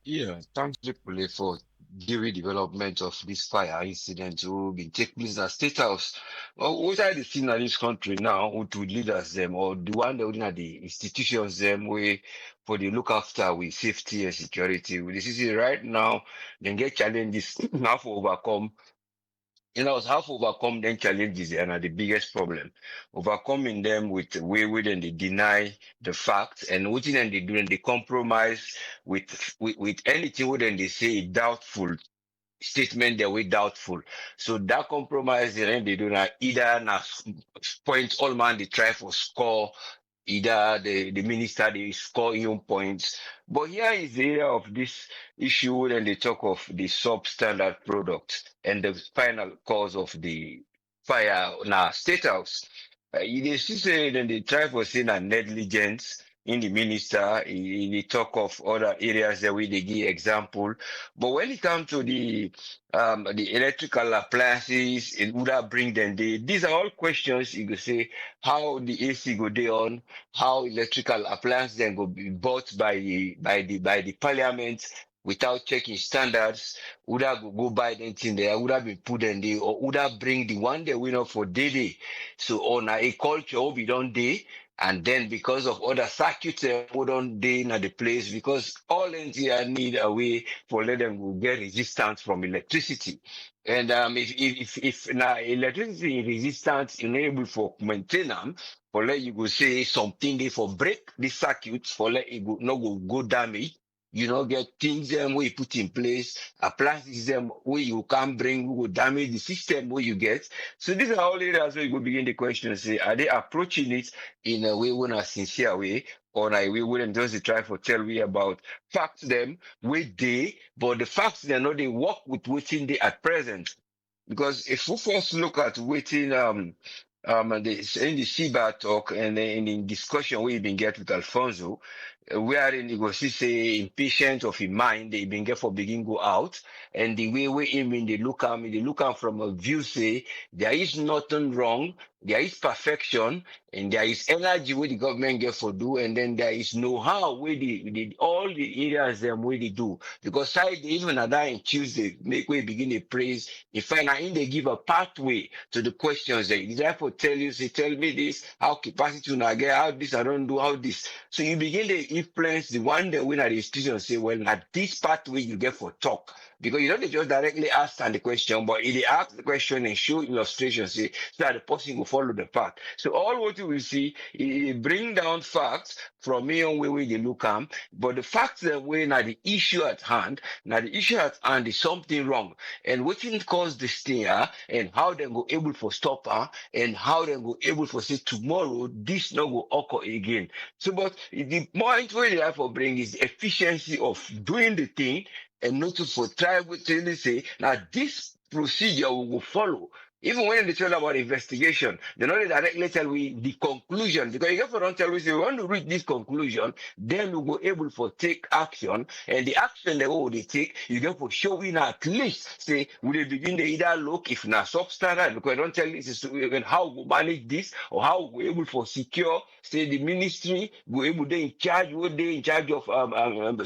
Yeah, thanks Triple for the development of this fire incident will be take place at State House. Well, what are the things in this country now who to leaders them or the one that within the institutions them way for the look after with safety and security. This is it right now, then get challenges now for overcome. How to overcome them challenges and the biggest problem. Overcoming them with the way then they deny the facts and what then they do and they compromise with anything what then they say doubtful statement that we doubtful. So that compromise then they do not either na points all man they try for score either the minister they score your points. But here is the area of this issue when they talk of the substandard product and the final cause of the fire now State House. They still say then they try for saying a negligence in the minister, they talk of other areas that we they give example. But when it comes to the electrical appliances, it would have bring them these are all questions you could say how the AC go day on, how electrical appliances then go be bought by the parliament without checking standards, would have go buy them thing there, would have been put in there, or would have bring the one that winner for daily. So on a culture we don't day. And then because of other circuits put on day in the place, because all NTR need a way for let them go get resistance from electricity. And if now electricity resistance enable for maintain them, for let you go say something they for break the circuits for let it go no go damage. You know, get things where you put in place, appliances where you can bring, who will damage the system where you get. So these are all areas where you go begin the question and say, are they approaching it in a way, in a sincere way, or a way wouldn't just try to tell me about facts them, where they, but the facts they know they work with waiting they at present. Because if we first look at waiting, in the CBA talk and in the discussion we've been get with Alfonso, we are in go see say impatient of his mind they been get for begin go out and the way we him in the look at from a view say there is nothing wrong, there is perfection and there is energy where the government get for do and then there is know-how where the all the areas them where they do because side even at that in Tuesday make we begin to praise if I in they give a pathway to the questions they therefore tell you say tell me this how capacity to get how this I don't do how this so you begin to influence the one that win at the institution say, well, at this pathway you get for talk. Because you don't just directly ask the question, but if they ask the question and show illustration, say, so that the person will follow the path. So all what you will see, it bring down facts from me on where they look at, but the facts that way now the issue at hand, is something wrong. And what can cause this thing, and how they go able for stop her, and how they go able for say tomorrow, this not will occur again. So, but the point where they have for bring is the efficiency of doing the thing and not to for try to say, now this procedure we will follow. Even when they tell about investigation, they not directly tell we the conclusion. Because you have to don't tell we say we want to reach this conclusion, then we will able for take action. And the action they take, you get for showing at least say we begin to either look if not substandard, because I don't tell this is how we manage this or how we able for secure, say the ministry, we able to in charge, they in charge of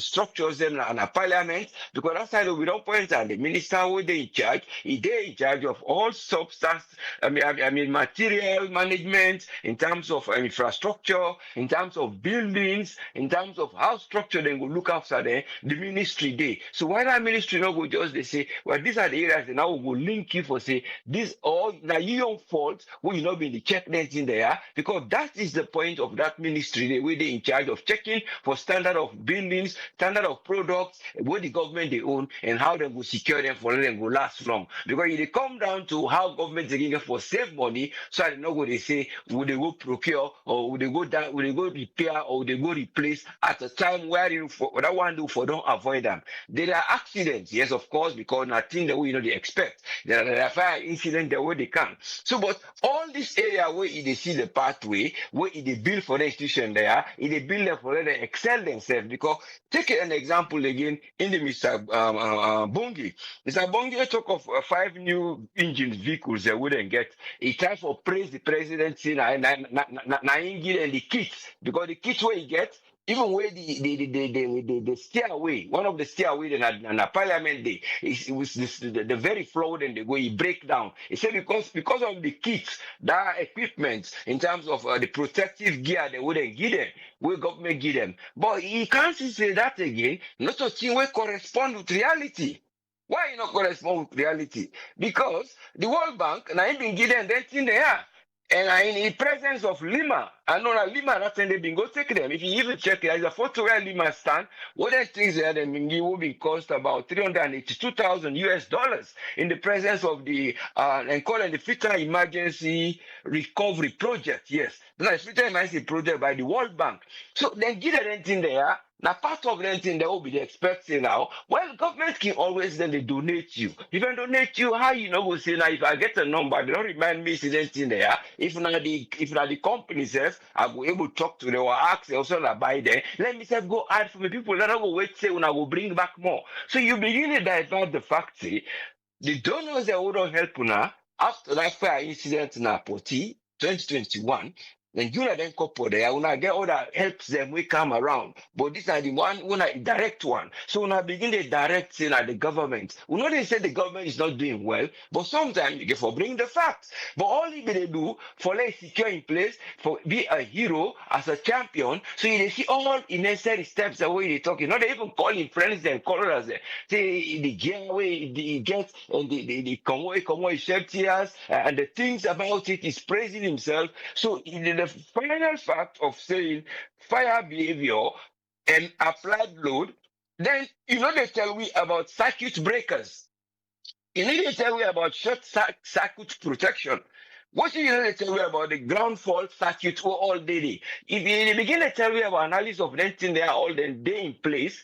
structures and a parliament, because that's how we don't point out the minister who they in charge, they in charge of all sub substance, material management, in terms of infrastructure, in terms of buildings, in terms of house structure, then go look after the ministry day. So why that ministry not go just they say, well, these are the areas that now we go link you for say this all now you own fault will you not be the check that in there, because that is the point of that ministry day where they in charge of checking for standard of buildings, standard of products, where the government they own and how they will secure them for them go last long. Because if they come down to how government they get for save money, so I don't know what they say, would they go procure or would they go down, would they go repair or would they go replace at a time where you for that one do for don't avoid them. There are accidents, yes, of course, because nothing that we they expect. There are fire incidents the way they can. So, but all this area where they see the pathway, where they build for the institution there, they build them for them to excel themselves. Because take an example again in the Mr. Bongi. Mr. Bongi talk of 5 new engine vehicles they wouldn't get. It's time for praise the presidency and the kits, because the kits where he gets, even where the stairway, one of the stairway in a parliament day, it was the very floor and the way he break down. He said because of the kits, that equipment in terms of the protective gear they wouldn't give them, where government give them. But he can't say that again, not a thing will correspond with reality. Why not correspond with reality? Because the World Bank, and I been given that thing there. And in the presence of Lima, I know that Lima, that's when they been go take them. If you even check it, there's a photo where Lima stand. What the things there, they will be cost about $382,000 in the presence of the and call it the Future Emergency Recovery Project. Yes, that's the Future Emergency Project by the World Bank. So then get anything there. Now, part of the thing they will be expecting now, well, government can always then they donate you. If I donate you, how you know will say now if I get a number, they don't remind me see anything there. If not the company says I go able to talk to them or ask also like buy there, let me say go add for me people, let go wait say when I will bring back more. So you begin to divert the fact say the donors that would help now after that fire incident in Apoti 2021. Then you then couple there, when I get all that helps them we come around. But these are the one when I direct one. So when I begin to direct saying at the government, we know they say the government is not doing well, but sometimes you get for bring the facts. But all they do for let secure in place, for be a hero as a champion, so they see all necessary steps the way they talking. Not they even calling friends and callers there. Say the gear way they get and the convoy shelters and the things about it is praising himself. So the final fact of saying fire behavior and applied load, then they tell me about circuit breakers. They tell me about short circuit protection. What they tell me about the ground fault circuit all day. If they begin to tell me about analysis of anything they are all the day in place,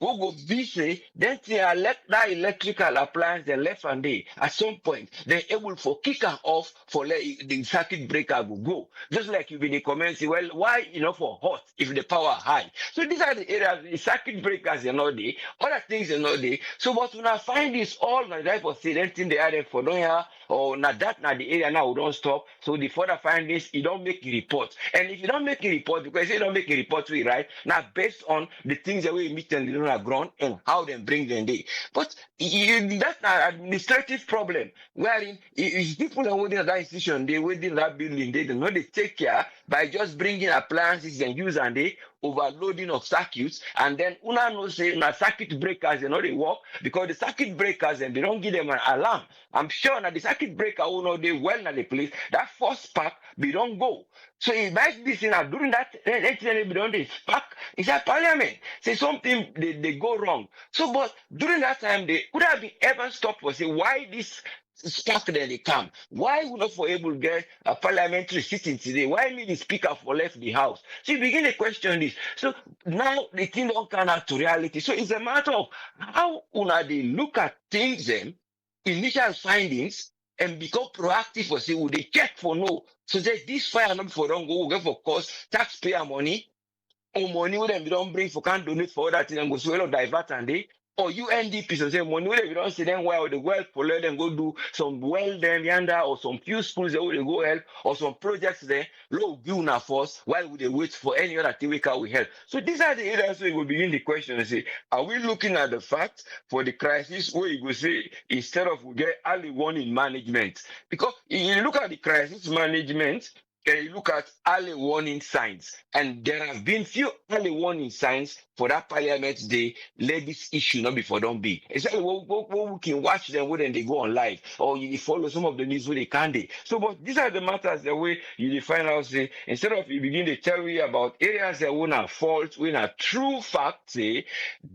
we go busy, then they elect that electrical appliance they left and day. At some point, they're able for kick her off for let the circuit breaker will go. Just like you be the comments, well, why for hot if the power high? So these are the areas, the circuit breakers are not there, other things are not there. So but when I find this all my type of say anything they are there for no here, or not that not the area now we don't stop. So the further find this, you don't make a report. And if you don't make a report, because you don't make a report, we right now based on the things that we meet and ground and how they bring them there. But that's an administrative problem wherein if people are within that institution, they within that building, they don't know they take care by just bringing appliances and use and they overloading of circuits, and then una no say na circuit breakers they work because the circuit breakers and they don't give them an alarm. I'm sure that the circuit breaker will know they well na the place that first spark they don't go. So it might be seen that during that they don't spark it's a parliament. Say something they go wrong. So but during that time they could have been ever stopped for say why this spark then they come. Why we not for able to get a parliamentary sitting today? Why me the speaker for left the house? So you begin to question this. So now the thing don't come out to reality. So it's a matter of how they look at things then, initial findings, and become proactive for say, will they check for no? So that this fire not for don't go, get for cost, taxpayer money, or money when they don't bring for can't donate for other things and go so divert and they or UNDP so say money wey we don't see them well, the well follow them go do some well them yonder or some few schools that will go help or some projects there, low give una force while we dey wait for any other thing we can we help. So these are the areas where we begin the question and say, are we looking at the fact for the crisis where you go say instead of we get early warning management? Because if you look at the crisis management, you look at early warning signs, and there have been few early warning signs for that Parliament Day. Let this issue not before don't be. Exactly what we can watch them when they go on live, or you follow some of the news where they can they. So, but these are the matters the way you define out. Say instead of you begin to tell me about areas that will not fault, we not true fact. Say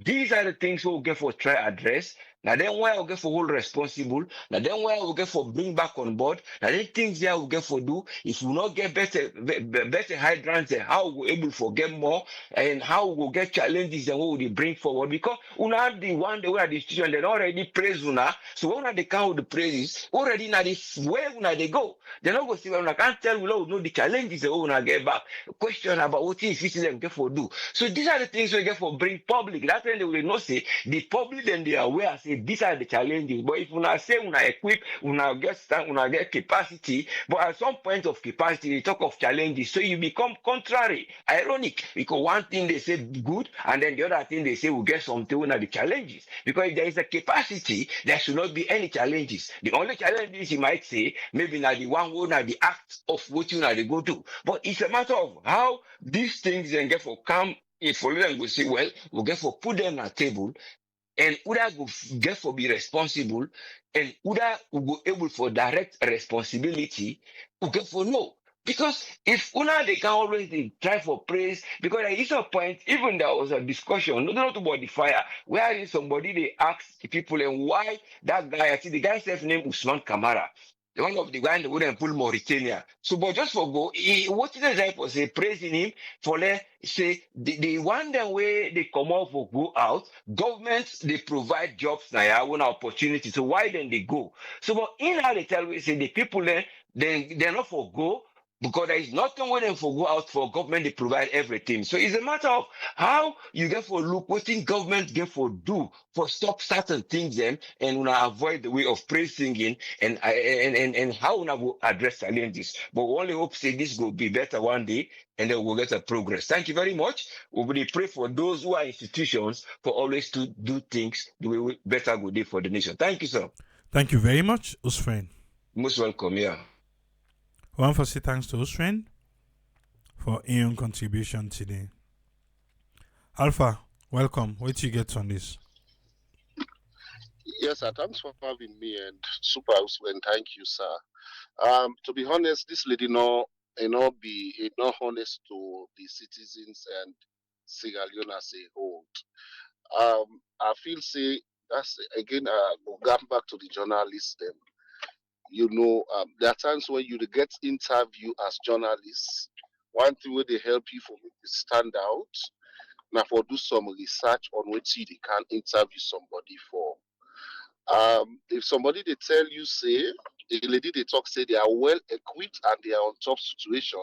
these are the things we'll get for try address. Now then why we get for hold responsible. Now then why we get for bring back on board. Now then things there we get for do. If we not get better hydrants, how we able to get more and how we get challenges and what we bring forward. Because una have the one the way the institution they already praise una. So when they count the praises already now this where una they go. They not go see when una can't tell we know the challenges that we una get back. Question about what is them get for do. So these are the things we get for bring public. That's when they will not say the public then they are aware say these are the challenges. But if una say una equip, una get stand, una get capacity, but at some point of capacity they talk of challenges. So you become contrary, ironic, because one thing they say good, and then the other thing they say will get something one of the challenges. Because if there is a capacity, there should not be any challenges. The only challenges you might say, maybe now the one who now the act of what you now they go do. But it's a matter of how these things then get for come. If for them we say, well, we'll get for put them on a table and Uda go get for be responsible, and Uda will go able for direct responsibility, who get for no. Because if Una they can always they try for praise, because there is a point, even there was a discussion, not about the fire, where is somebody they asked the people and why that guy, I see the guy's name Usman Kamara. The one of the guy that wouldn't pull Mauritania. So, but just for go, what is the type of say praising him for say the one that way they come out for go out, governments they provide jobs now, yeah, one opportunity. So why then they go? So, but in how they tell we say the people then they're not for go. Because there is nothing where them for go out for government, they provide everything. So it's a matter of how you get for look what thing government get for do for stop certain things then and una avoid the way of praise singing and how una will address challenges. But we only hope say this will be better one day and then we'll get a progress. Thank you very much. We will pray for those who are institutions for always to do things the way we better good day for the nation. Thank you, sir. Thank you very much, Usfren. Most welcome, yeah. I want to say thanks to Usfren for your contribution today. Alpha, welcome. What do you get on this? Yes, sir. Thanks for having me and super Usfren. Thank you, sir. To be honest, this lady be honest to the citizens and Sierra Leone as a whole. I feel say that's again going back to the journalists them. There are times when you get interview as journalists. One thing where they help you for to stand out, now for do some research on which they can interview somebody for. If somebody they tell you say a lady they talk say they are well equipped and they are on top situation,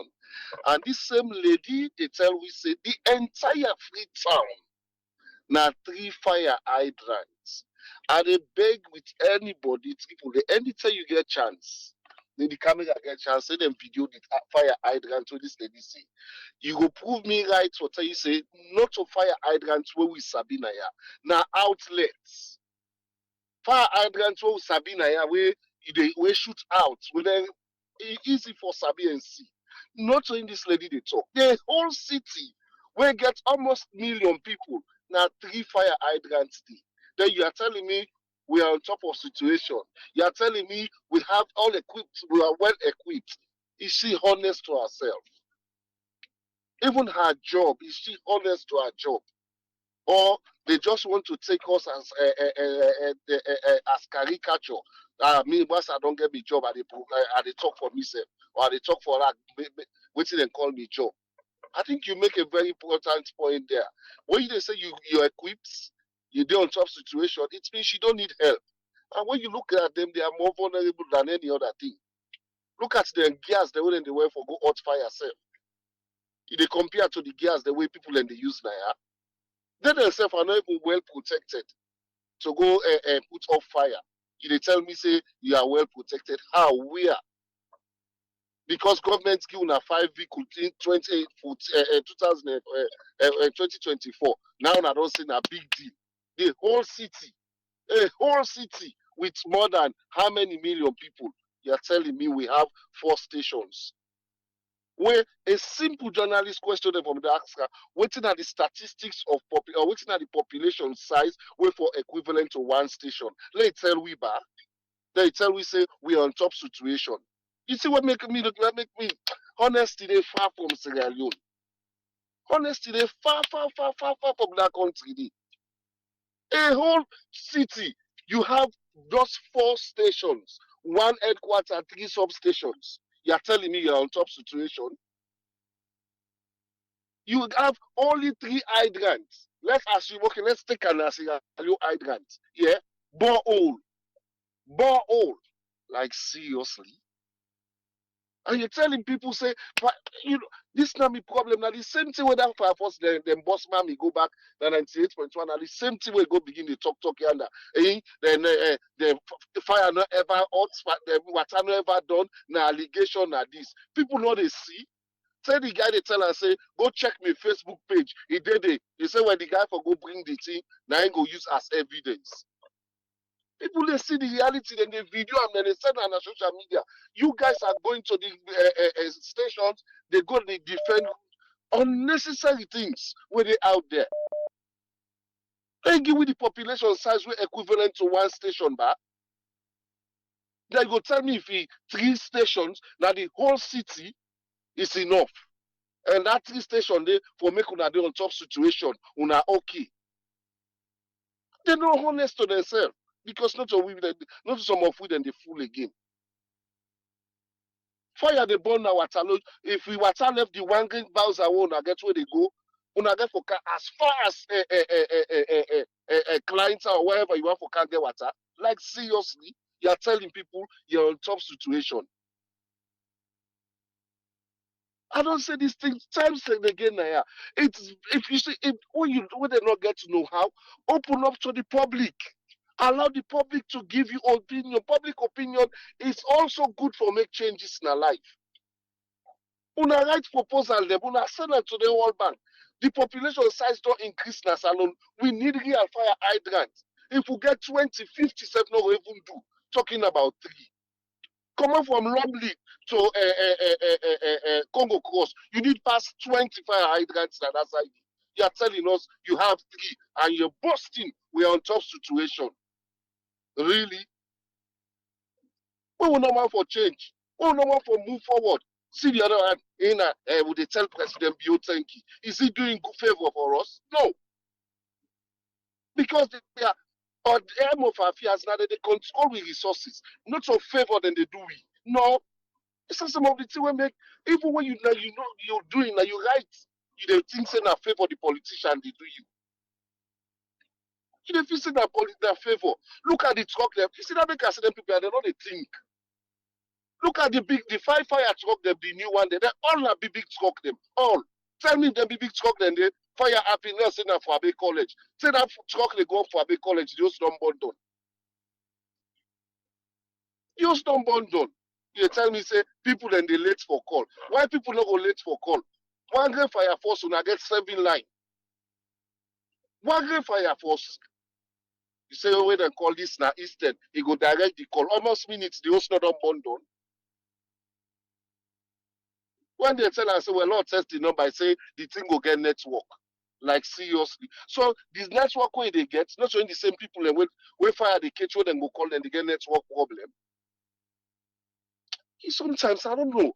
and this same lady they tell we say the entire free town now 3 fire hydrants. And they beg with anybody, people, anytime you get chance, then the camera get chance, say them video the fire hydrant to this lady say. You go prove me right what you say, not to fire hydrants where we Sabina ya. Now outlets. Fire hydrants where we Sabina ya, where they shoot out, where they easy for Sabi and see. Not in this lady they talk. The whole city where get almost million people, now 3 fire hydrants there. Then you are telling me we are on top of situation. You are telling me we have all equipped, we are well equipped. Is she honest to herself? Even her job, is she honest to her job? Or they just want to take us as caricature? Me, once I don't get my job, they talk for myself, or they talk for that, waiting and call me job. I think you make a very important point there. When they say you're equipped, you do on top situation, it means you don't need help. And when you look at them, they are more vulnerable than any other thing. Look at the gears the way they wear for go hot fire self. If they compare to the gears the way people and they use now, they themselves are not even well protected. to go put off fire. You dey tell me say you are well protected. How? Where? Because government give una 5 vehicles in 2024. Now I don't see a big deal. The whole city, a whole city with more than how many million people? You're telling me we have 4 stations. Where a simple journalist question from the asker, waiting at the statistics of or waiting at the population size, wait for equivalent to 1 station. Let tell we back. They tell we say we are on top situation. You see what make me honesty they far from Sierra Leone. Honesty they far from that country. A whole city, you have just 4 stations, 1 headquarter, 3 substations. You're telling me you're on top situation. You have only 3 hydrants. Let's assume, okay, let's take an Sierra Leone hydrant. Yeah, borehole. Like seriously. And you're telling people say, you know, this not my problem. Now the same thing with that fire force, them boss man me go back to 98.1. Now the same thing we go begin to talk yonder. Then the fire not ever hot, the water not ever done. Now allegation na this. People know they see. Say the guy they tell and say, go check my Facebook page. He did it. He say when the guy for go bring the thing, now he go use as evidence. People they see the reality, then they video and then they send it on social media. You guys are going to the stations, they go to defend unnecessary things where they out there. They give you the population size where equivalent to 1 station back. They go tell me if 3 stations, now the whole city is enough. And that 3 station there for make una dey on top situation, una okay. They not honest to themselves. Because not some of them they fool again. Fire they burn now water. If we water left the 1 green bows away, una get where they go. Una get for car as far as clients or wherever you want for car get water. Like seriously, you're telling people you're on top situation. I don't say these things times and again now. It's if you see it when they not get to know how, open up to the public. Allow the public to give you opinion. Public opinion is also good for make changes in our life. Una write proposal them, una send them to the World Bank. The population size don't increase in salon. We need real fire hydrants. If we get 20, 50, no even do. Talking about 3. Coming from Lumley to Congo Cross, you need past 20 fire hydrants on that side. You are telling us you have 3 and you're boasting we are on top situation. Really? We will not want for change. We will not want for move forward. See the other hand, would they tell President Biotenki, is he doing good favor for us? No. Because they are on the aim of affairs now that they control with resources, not so favor than they do we. No. It's some of the things we make, even when you know you're doing, now you right, you don't think say na favor the politician they do you. You don't feel say na favor. Look at the truck there. You see that make accident people, they know they think. Look at the 5 fire truck them, the new one, they all are big truck them. All. Tell me them big truck them, they fire happiness in for Abbey College. Say that truck they go for Abbey College, just don't burn down. Just don't burn down. You tell me say people then they late for call. Why people not go late for call? 1 great fire force when I get 7 line. 1 great fire force. You say when they call this now Eastern, he go direct the call. Almost minutes the host not burn down. When they tell us, well, Lord test the number, I say the thing will get network. Like seriously. So this network where they get, not only the same people and when fire the catch when they go call them, they get network problem. Sometimes I don't know.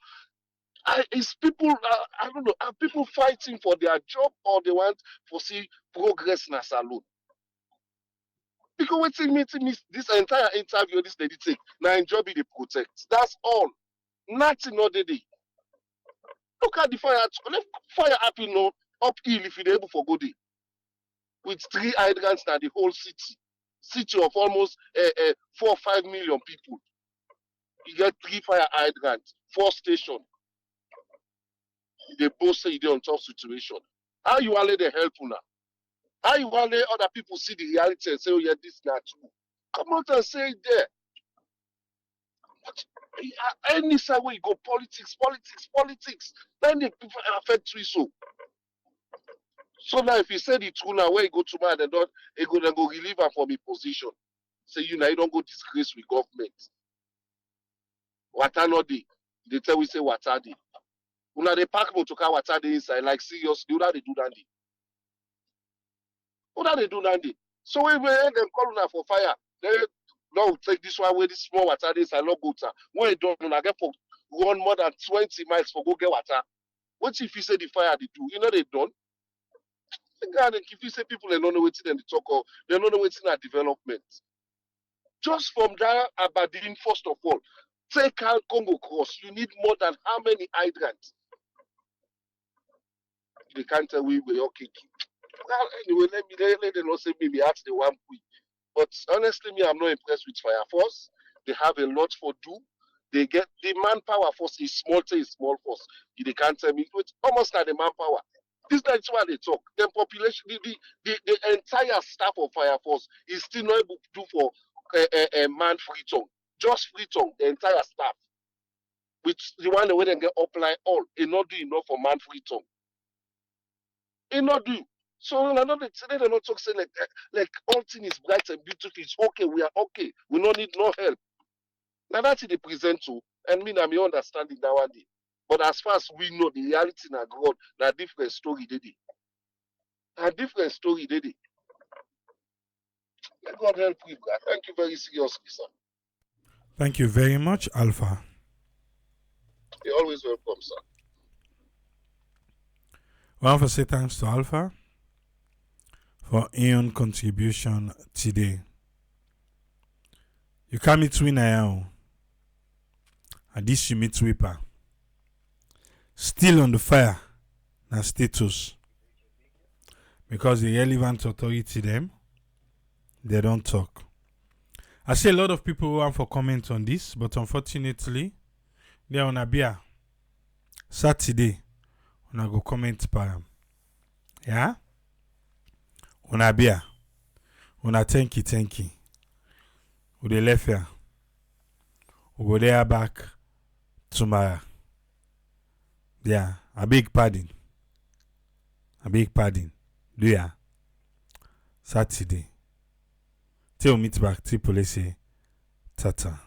It's people I don't know, are people fighting for their job or they want to see progress in a salon? Because waiting meeting this entire interview this lady take now job they protect. That's all. Nothing other day. Look at the fire. Let fire happen no uphill if you're able for go day. With 3 hydrants now the whole city. City of almost 4 or 5 million people. You get 3 fire hydrants, 4 stations. They both say they're on top situation. How you want to let them help now? How you want let other people see the reality and say, oh yeah, this not true? Come out and say it there. But any side where you go, politics. Then the people affect you so. So now if you say the true now, where you go to man and don't, you go then go relieve her from the position. Say you now you don't go disgrace with government. Water no dey. They tell we say water dey. Una dey pack motoka water dey inside like seriously. Una dey do that day. Una dey do that day. So when we hear them call una for fire, they no take this one where this small water dey inside no go water. When you don't una get for run more than 20 miles for go get water. What if you say the fire they do? You know they done. God, if you say people they don't know what they talk of, they don't know what's in our development. Just from that Aberdeen, first of all, take out Congo cross. You need more than how many hydrants? They can't tell we okay. Well, anyway, let them not say me ask the one quick. But honestly, me, I'm not impressed with Fire Force. They have a lot for do. They get the manpower force is small to a small force. They can't tell me it's almost like the manpower. This is why they talk. The population, the entire staff of Fire Force is still not able to do for a man free tongue. Just free tongue, the entire staff. Which the one the way they get apply all, it not do enough for man free tongue. It not do. So another today they not talk say like all things is bright and beautiful. It's okay, we are okay. We don't need no help. Now that's it they present to, and me now me understanding that one day. But as far as we know, the reality na God, na different story, they did. A different story, they did. Let God help you, God. Thank you very seriously, sir. Thank you very much, Alpha. You're always welcome, sir. I want to say thanks to Alpha for your contribution today. You can meet me now. And this you meet Whipper. Still on the fire, na status. Because the relevant authority them, they don't talk. I see a lot of people who want for comment on this, but unfortunately, they are on a beer. Saturday, when I go comment par. Yeah? On a beer. On a thank you. We dey left here. We go there back tomorrow. Yeah, a big pardon. Do ya? Saturday. Till meet back, till police say, tata.